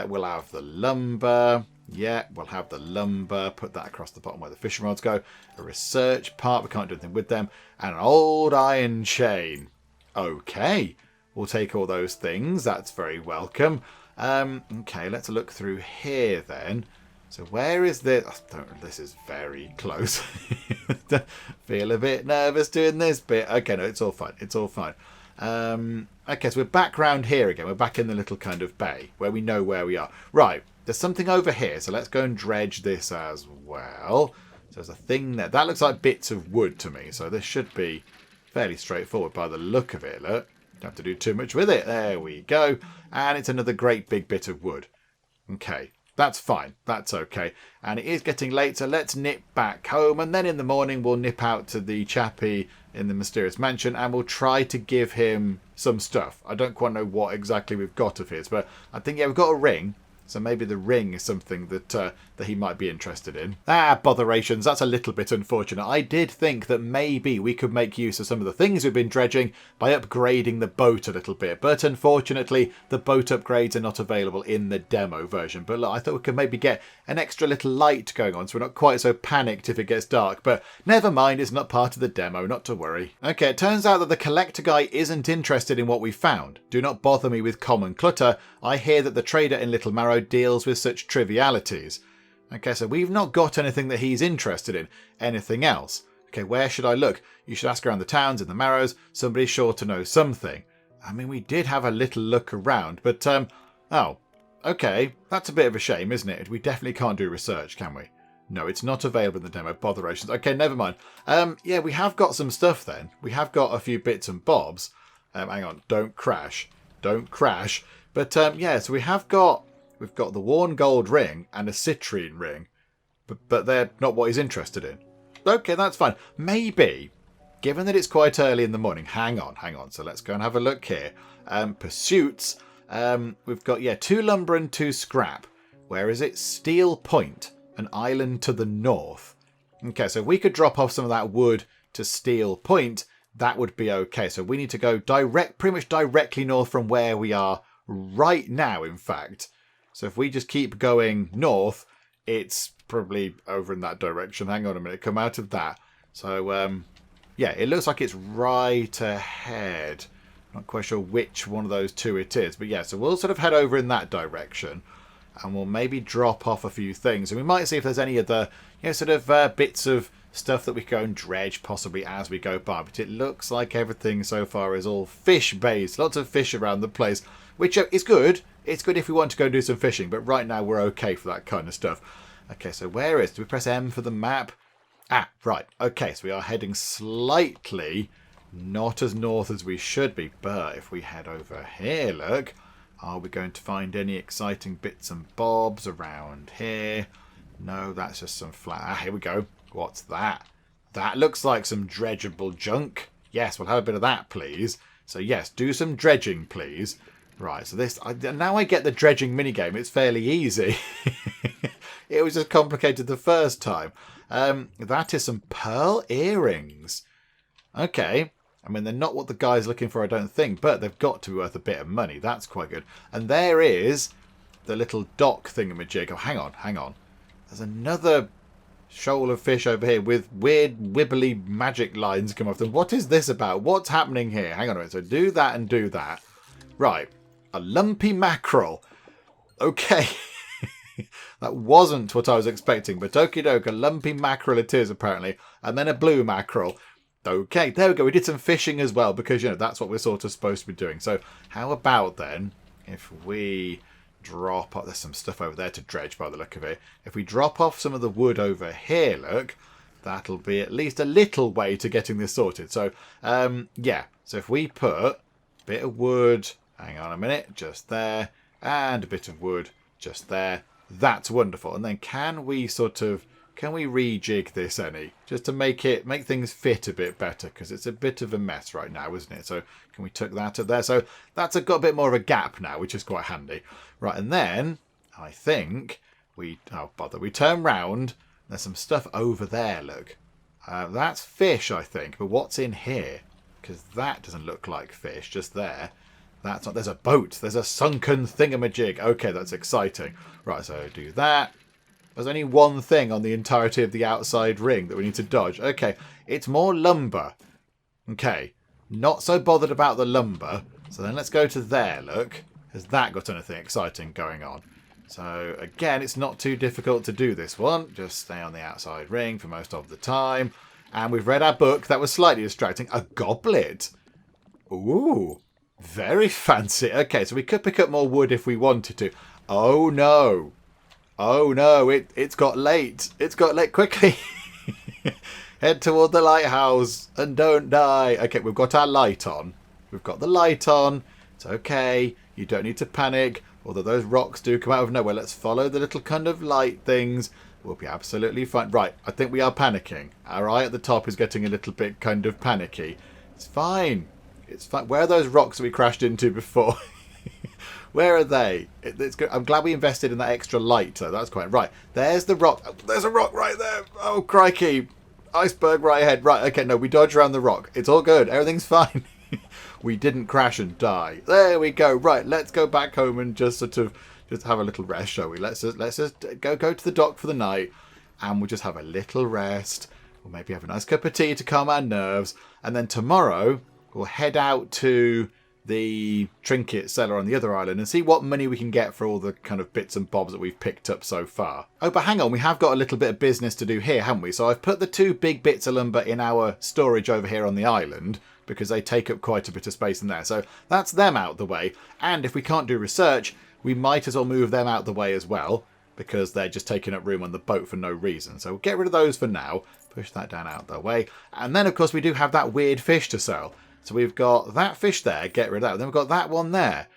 We'll have the lumber. Yeah, we'll have the lumber. Put that across the bottom where the fishing rods go. A research part. We can't do anything with them. And an old iron chain. Okay. We'll take all those things. That's very welcome. Okay, let's look through here then. So where is this? This is very close. Feel a bit nervous doing this bit. Okay, no, it's all fine. It's all fine. Okay, so we're back round here again. We're back in the little kind of bay where we know where we are. Right, there's something over here. So let's go and dredge this as well. So there's a thing there. That looks like bits of wood to me. So this should be fairly straightforward by the look of it. Look. Don't have to do too much with it. There we go. And it's another great big bit of wood. Okay, that's fine. That's okay. And it is getting late, so let's nip back home. And then in the morning, we'll nip out to the chappie in the mysterious mansion and we'll try to give him some stuff. I don't quite know what exactly we've got of his, but I think, we've got a ring. So maybe the ring is something that he might be interested in. Botherations. That's a little bit unfortunate. I did think that maybe we could make use of some of the things we've been dredging by upgrading the boat a little bit. But unfortunately, the boat upgrades are not available in the demo version. But look, I thought we could maybe get an extra little light going on so we're not quite so panicked if it gets dark. But never mind, it's not part of the demo, not to worry. Okay, it turns out that the collector guy isn't interested in what we found. Do not bother me with common clutter. I hear that the trader in Little Marrow deals with such trivialities. Okay, so we've not got anything that he's interested in. Anything else? Okay, where should I look? You should ask around the towns in the Marrows. Somebody's sure to know something. I mean, we did have a little look around, but, oh, okay. That's a bit of a shame, isn't it? We definitely can't do research, can we? No, it's not available in the demo. Botherations. Okay, never mind. Yeah, we have got some stuff then. We have got a few bits and bobs. Hang on. Don't crash. Don't crash. But, yeah, so we've got the worn gold ring and a citrine ring, but they're not what he's interested in. Okay, that's fine. Maybe, given that it's quite early in the morning, hang on. So let's go and have a look here. Pursuits. We've got, 2 lumber and 2 scrap. Where is it? Steel Point, an island to the north. Okay, so if we could drop off some of that wood to Steel Point, that would be okay. So we need to go pretty much directly north from where we are right now, in fact. So if we just keep going north, it's probably over in that direction. Hang on a minute, come out of that. So, yeah, it looks like it's right ahead. Not quite sure which one of those two it is. But yeah, so we'll sort of head over in that direction. And we'll maybe drop off a few things. And we might see if there's any other, sort of bits of stuff that we can go and dredge possibly as we go by. But it looks like everything so far is all fish-based. Lots of fish around the place, which is good. It's good if we want to go do some fishing. But right now we're okay for that kind of stuff. Okay, so where is... Do we press M for the map? Ah, right. Okay, so we are heading slightly not as north as we should be. But if we head over here, look... Are we going to find any exciting bits and bobs around here? No, that's just some flat... Ah, here we go. What's that? That looks like some dredgeable junk. Yes, we'll have a bit of that, please. So, yes, do some dredging, please. Right, so this... now I get the dredging minigame. It's fairly easy. It was just complicated the first time. That is some pearl earrings. Okay. I mean, they're not what the guy's looking for, I don't think, but they've got to be worth a bit of money. That's quite good. And there is the little dock thingamajig. Oh, hang on. There's another shoal of fish over here with weird, wibbly magic lines come off them. What is this about? What's happening here? Hang on a minute. So do that and do that. Right. A lumpy mackerel. Okay. That wasn't what I was expecting, but okie doke, a lumpy mackerel it is, apparently. And then a blue mackerel. Okay, there we go. We did some fishing as well because, that's what we're sort of supposed to be doing. So how about then if we drop off... There's some stuff over there to dredge by the look of it. If we drop off some of the wood over here, look, that'll be at least a little way to getting this sorted. So, yeah. So if we put a bit of wood... Hang on a minute. Just there. And a bit of wood just there. That's wonderful. And then can we rejig this any? Just to make things fit a bit better, because it's a bit of a mess right now, isn't it? So can we tuck that up there? So that's got a bit more of a gap now, which is quite handy. Right, and then I think we turn round. There's some stuff over there, look. That's fish, I think. But what's in here? Because that doesn't look like fish, just there. That's not... There's a boat. There's a sunken thingamajig. Okay, that's exciting. Right, so do that. There's only one thing on the entirety of the outside ring that we need to dodge. Okay, it's more lumber. Okay, not so bothered about the lumber. So then let's go to there, look. Has that got anything exciting going on? So, again, it's not too difficult to do this one. Just stay on the outside ring for most of the time. And we've read our book. That was slightly distracting. A goblet. Ooh, very fancy. Okay, so we could pick up more wood if we wanted to. Oh, no. Oh no, it's got late. It's got late. Quickly. Head toward the lighthouse and don't die. Okay, we've got our light on. We've got the light on. It's okay. You don't need to panic. Although those rocks do come out of nowhere. Let's follow the little kind of light things. We'll be absolutely fine. Right, I think we are panicking. Our eye at the top is getting a little bit kind of panicky. It's fine. It's fine. Where are those rocks that we crashed into before? Where are they? It's good. I'm glad we invested in that extra light, though. That's quite right. There's the rock. Oh, there's a rock right there. Oh, crikey. Iceberg right ahead. Right, okay, no, we dodged around the rock. It's all good. Everything's fine. We didn't crash and die. There we go. Right, let's go back home and just have a little rest, shall we? Let's just go to the dock for the night, and we'll just have a little rest. We'll maybe have a nice cup of tea to calm our nerves. And then tomorrow, we'll head out to the trinket seller on the other island and see what money we can get for all the kind of bits and bobs that we've picked up so far. Oh, but hang on, we have got a little bit of business to do here, haven't we? So I've put the two big bits of lumber in our storage over here on the island because they take up quite a bit of space in there. So that's them out the way. And if we can't do research, we might as well move them out the way as well because they're just taking up room on the boat for no reason. So we'll get rid of those for now. Push that down out the way. And then, of course, we do have that weird fish to sell. So we've got that fish there, get rid of that. Then we've got that one there.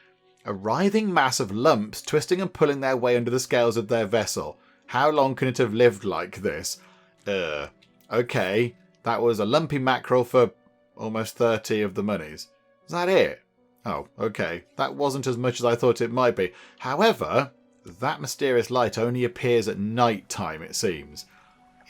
A writhing mass of lumps twisting and pulling their way under the scales of their vessel. How long can it have lived like this? Okay, that was a lumpy mackerel for almost 30 of the monies. Is that it? Oh, okay. That wasn't as much as I thought it might be. However, that mysterious light only appears at night time, it seems.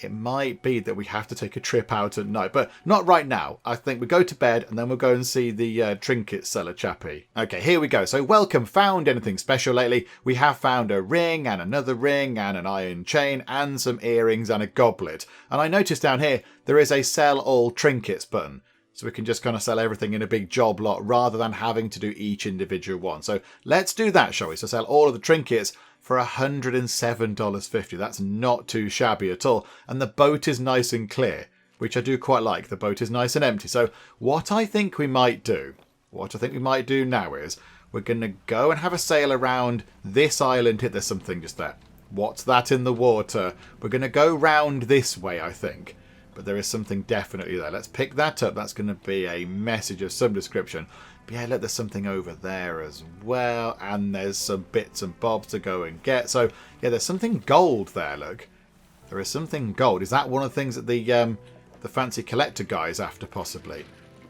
it might be that we have to take a trip out at night, but not right now. I think we go to bed and then we'll go and see the trinket seller chappie. Okay, here we go. So welcome. Found anything special lately? We have found a ring and another ring and an iron chain and some earrings and a goblet. And I noticed down here there is a sell all trinkets button. So we can just kind of sell everything in a big job lot rather than having to do each individual one. So let's do that, shall we? So sell all of the trinkets for $107.50. That's not too shabby at all. And the boat is nice and clear, which I do quite like. The boat is nice and empty. So what I think we might do now is we're going to go and have a sail around this island here. There's something just there. What's that in the water? We're going to go round this way, I think. But there is something definitely there. Let's pick that up. That's going to be a message of some description. But yeah, look, there's something over there as well. And there's some bits and bobs to go and get. So, yeah, there's something gold there, look. There is something gold. Is that one of the things that the fancy collector guy is after, possibly?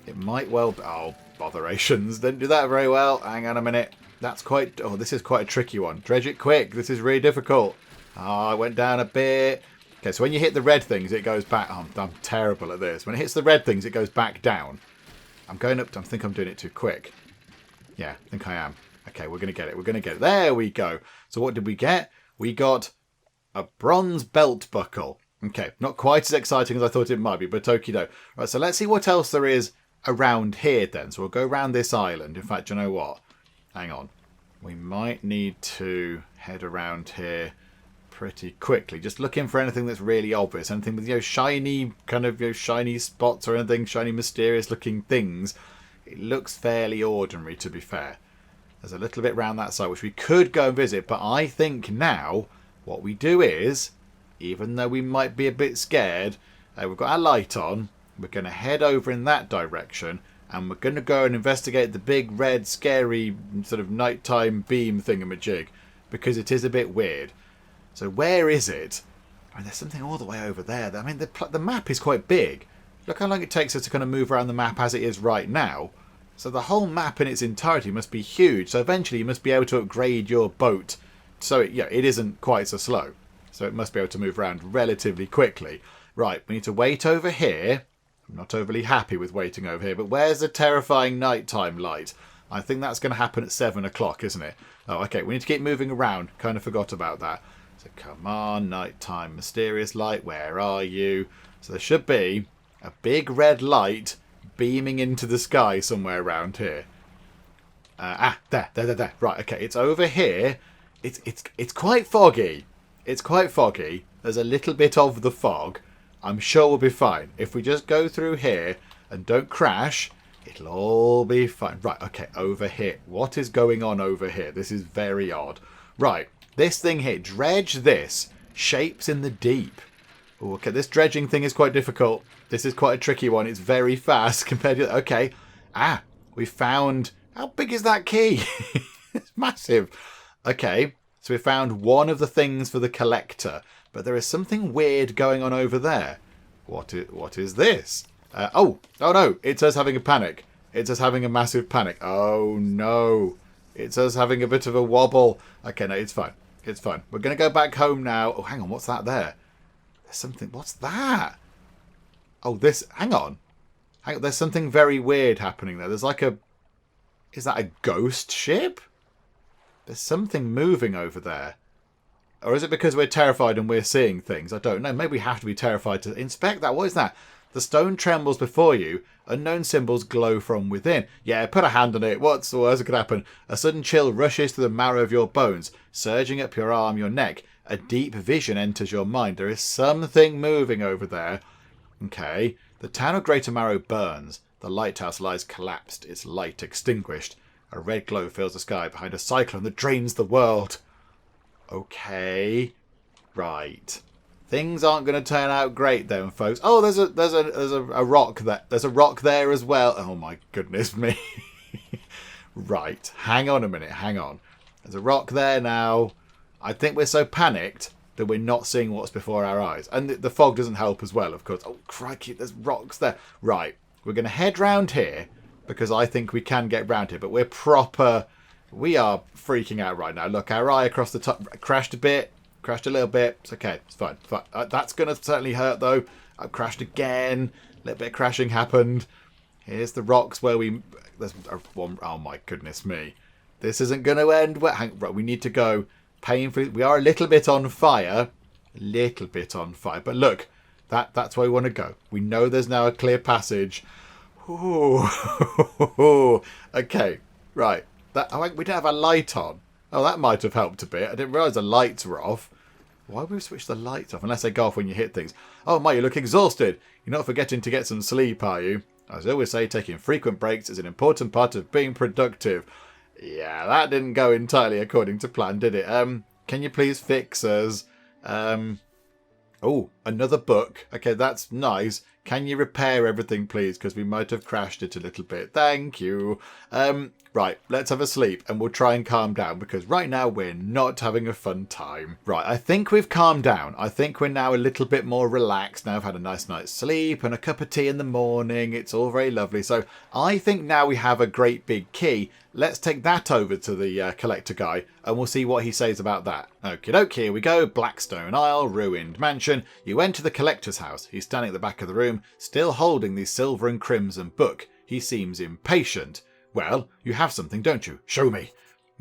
It might well be. Oh, botherations. Didn't do that very well. Hang on a minute. That's quite... Oh, this is quite a tricky one. Dredge it quick. This is really difficult. Oh, it went down a bit. Okay, so when you hit the red things, it goes back. Oh, I'm terrible at this. When it hits the red things, it goes back down. I'm going up. I think I'm doing it too quick. Yeah, I think I am. Okay, we're going to get it. We're going to get it. There we go. So what did we get? We got a bronze belt buckle. Okay, not quite as exciting as I thought it might be, but okie doke. Right, so let's see what else there is around here then. So we'll go around this island. In fact, you know what? Hang on. We might need to head around here pretty quickly, just looking for anything that's really obvious, anything with shiny kind of shiny spots or anything, shiny mysterious looking things. It looks fairly ordinary, to be fair. There's a little bit around that side which we could go and visit, but I think now what we do is, even though we might be a bit scared, we've got our light on, we're going to head over in that direction and we're going to go and investigate the big red scary sort of nighttime beam thingamajig, because it is a bit weird. So where is it? I mean, there's something all the way over there. I mean, the map is quite big. Look how long it takes us to kind of move around the map as it is right now. So the whole map in its entirety must be huge. So eventually you must be able to upgrade your boat so it isn't quite so slow. So it must be able to move around relatively quickly. Right, we need to wait over here. I'm not overly happy with waiting over here, but where's the terrifying nighttime light? I think that's going to happen at 7 o'clock, isn't it? Oh, okay, we need to keep moving around. Kind of forgot about that. So come on, nighttime mysterious light, where are you? So there should be a big red light beaming into the sky somewhere around here. There. Right, okay, it's over here. It's quite foggy. It's quite foggy. There's a little bit of the fog. I'm sure we'll be fine. If we just go through here and don't crash, it'll all be fine. Right, okay, over here. What is going on over here? This is very odd. Right. This thing here, dredge this, shapes in the deep. Ooh, okay, this dredging thing is quite difficult. This is quite a tricky one. It's very fast compared to... Okay. We found... How big is that key? It's massive. Okay, so we found one of the things for the collector. But there is something weird going on over there. What is this? Oh no, it's us having a panic. It's us having a massive panic. Oh no. It's us having a bit of a wobble. Okay, no, it's fine. It's fine. We're going to go back home now. Oh, hang on. What's that there? There's something. What's that? Oh, this. Hang on. There's something very weird happening there. There's like a... Is that a ghost ship? There's something moving over there. Or is it because we're terrified and we're seeing things? I don't know. Maybe we have to be terrified to inspect that. What is that? The stone trembles before you. Unknown symbols glow from within. Yeah, put a hand on it. What's the worst that could happen? A sudden chill rushes through the marrow of your bones, surging up your arm, your neck. A deep vision enters your mind. There is something moving over there. Okay. The town of Greater Marrow burns. The lighthouse lies collapsed, its light extinguished. A red glow fills the sky behind a cyclone that drains the world. Okay. Right. Things aren't going to turn out great then, folks. Oh, there's a rock there. There's a rock there as well. Oh my goodness me. Right. Hang on a minute. Hang on. There's a rock there now. I think we're so panicked that we're not seeing what's before our eyes. And the fog doesn't help as well, of course. Oh, crikey, there's rocks there. Right. We're going to head round here because I think we can get round here. But we are freaking out right now. Look, our eye across the top crashed a bit. Crashed a little bit. It's okay. It's fine. That's going to certainly hurt, though. I've crashed again. A little bit of crashing happened. Here's the rocks where we... There's one... Oh, my goodness me. This isn't going to end well. Right, we need to go painfully. We are a little bit on fire. A little bit on fire. But look, that's where we want to go. We know there's now a clear passage. Ooh. Okay, right. We didn't have a light on. Oh, that might have helped a bit. I didn't realise the lights were off. Why would we switch the lights off? Unless they go off when you hit things. Oh, my, you look exhausted. You're not forgetting to get some sleep, are you? As I always say, taking frequent breaks is an important part of being productive. Yeah, that didn't go entirely according to plan, did it? Can you please fix us? Oh, another book. Okay, that's nice. Can you repair everything, please? Because we might have crashed it a little bit. Thank you. Right, let's have a sleep and we'll try and calm down because right now we're not having a fun time. Right, I think we've calmed down. I think we're now a little bit more relaxed. Now I've had a nice night's sleep and a cup of tea in the morning. It's all very lovely. So I think now we have a great big key. Let's take that over to the collector guy and we'll see what he says about that. Okie doke, here we go. Blackstone Isle, ruined mansion. You enter the collector's house. He's standing at the back of the room, still holding the silver and crimson book. He seems impatient. Well, you have something, don't you? Show me.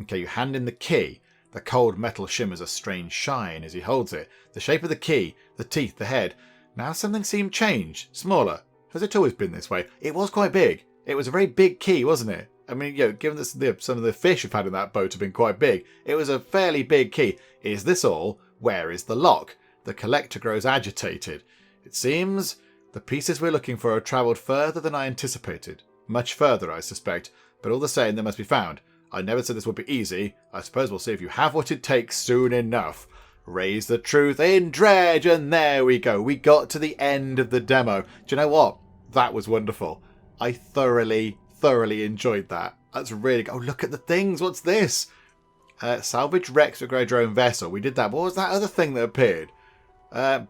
Okay, you hand him the key. The cold metal shimmers a strange shine as he holds it. The shape of the key, the teeth, the head. Now something seemed changed, smaller. Has it always been this way? It was quite big. It was a very big key, wasn't it? I mean, given that some of the fish we've had in that boat have been quite big, it was a fairly big key. Is this all? Where is the lock? The collector grows agitated. It seems the pieces we're looking for have travelled further than I anticipated. Much further, I suspect. But all the same, they must be found. I never said this would be easy. I suppose we'll see if you have what it takes soon enough. Raise the truth in Dredge, and there we go. We got to the end of the demo. Do you know what? That was wonderful. I thoroughly enjoyed that. That's really good. Oh, look at the things. What's this? Salvage wrecks, upgrade your own vessel. We did that. What was that other thing that appeared?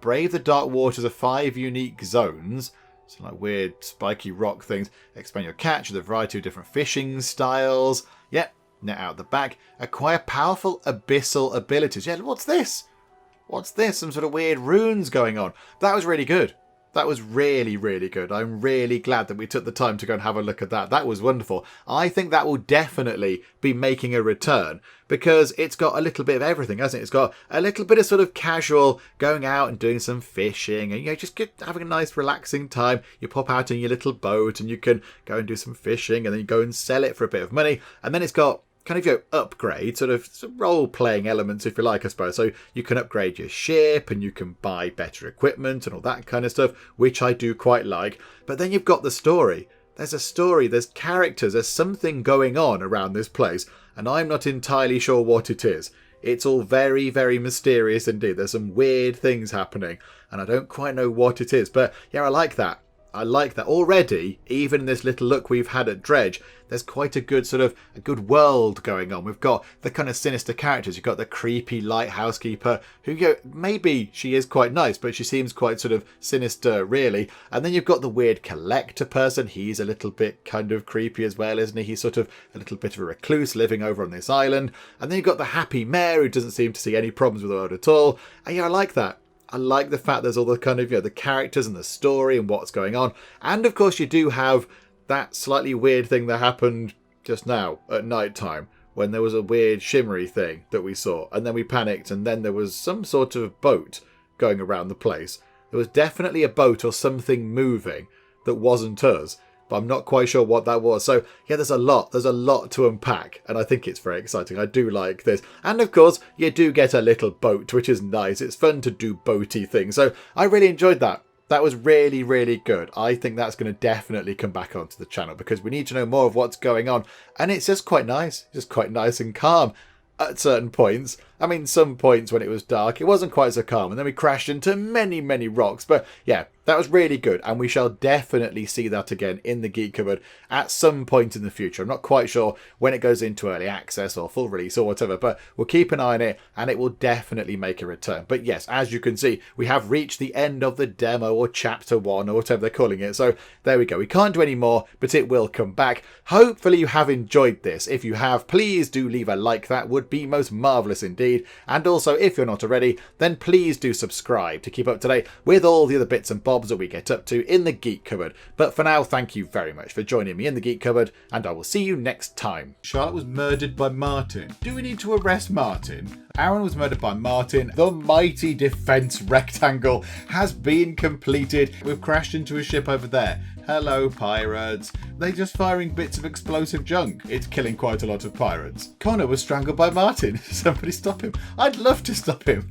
Brave the dark waters of 5 unique zones. Some like weird spiky rock things. Expand your catch with a variety of different fishing styles. Yep, net out the back. Acquire powerful abyssal abilities. Yeah, what's this? What's this? Some sort of weird runes going on. That was really good. That was really good. I'm really glad that we took the time to go and have a look at that. That was wonderful. I think that will definitely be making a return because it's got a little bit of everything, hasn't it? It's got a little bit of sort of casual going out and doing some fishing and, just having a nice relaxing time. You pop out in your little boat and you can go and do some fishing and then you go and sell it for a bit of money. And then it's got kind of upgrade, sort of some role-playing elements, if you like, I suppose. So you can upgrade your ship and you can buy better equipment and all that kind of stuff, which I do quite like. But then you've got the story. There's a story, there's characters, there's something going on around this place, and I'm not entirely sure what it is. It's all very mysterious indeed. There's some weird things happening, and I don't quite know what it is. But yeah, I like that. I like that. Already, even in this little look we've had at Dredge, there's quite a good world going on. We've got the kind of sinister characters. You've got the creepy lighthouse keeper who, maybe she is quite nice, but she seems quite sort of sinister, really. And then you've got the weird collector person. He's a little bit kind of creepy as well, isn't he? He's sort of a little bit of a recluse living over on this island. And then you've got the happy mayor who doesn't seem to see any problems with the world at all. And yeah, I like that. I like the fact there's all the kind of, the characters and the story and what's going on. And of course you do have that slightly weird thing that happened just now at night time when there was a weird shimmery thing that we saw. And then we panicked and then there was some sort of boat going around the place. There was definitely a boat or something moving that wasn't us. But I'm not quite sure what that was. So yeah, there's a lot to unpack, and I think it's very exciting. I do like this. And of course, you do get a little boat, which is nice. It's fun to do boaty things. So I really enjoyed that. That was really good. I think that's going to definitely come back onto the channel because we need to know more of what's going on. And it's just quite nice. Just quite nice and calm at certain points. I mean, some points when it was dark, it wasn't quite so calm. And then we crashed into many rocks. But yeah, that was really good. And we shall definitely see that again in the Geek Cupboard at some point in the future. I'm not quite sure when it goes into early access or full release or whatever, but we'll keep an eye on it and it will definitely make a return. But yes, as you can see, we have reached the end of the demo or chapter 1 or whatever they're calling it. So there we go. We can't do any more, but it will come back. Hopefully you have enjoyed this. If you have, please do leave a like. That would be most marvellous indeed. feed. And also, if you're not already, then please do subscribe to keep up to date with all the other bits and bobs that we get up to in the Geek Cupboard. But for now, thank you very much for joining me in the Geek Cupboard, and I will see you next time. Charlotte was murdered by Martin. Do we need to arrest Martin? Aaron was murdered by Martin. The mighty defense rectangle has been completed. We've crashed into a ship over there. Hello, pirates. They're just firing bits of explosive junk. It's killing quite a lot of pirates. Connor was strangled by Martin. Somebody stop him. I'd love to stop him.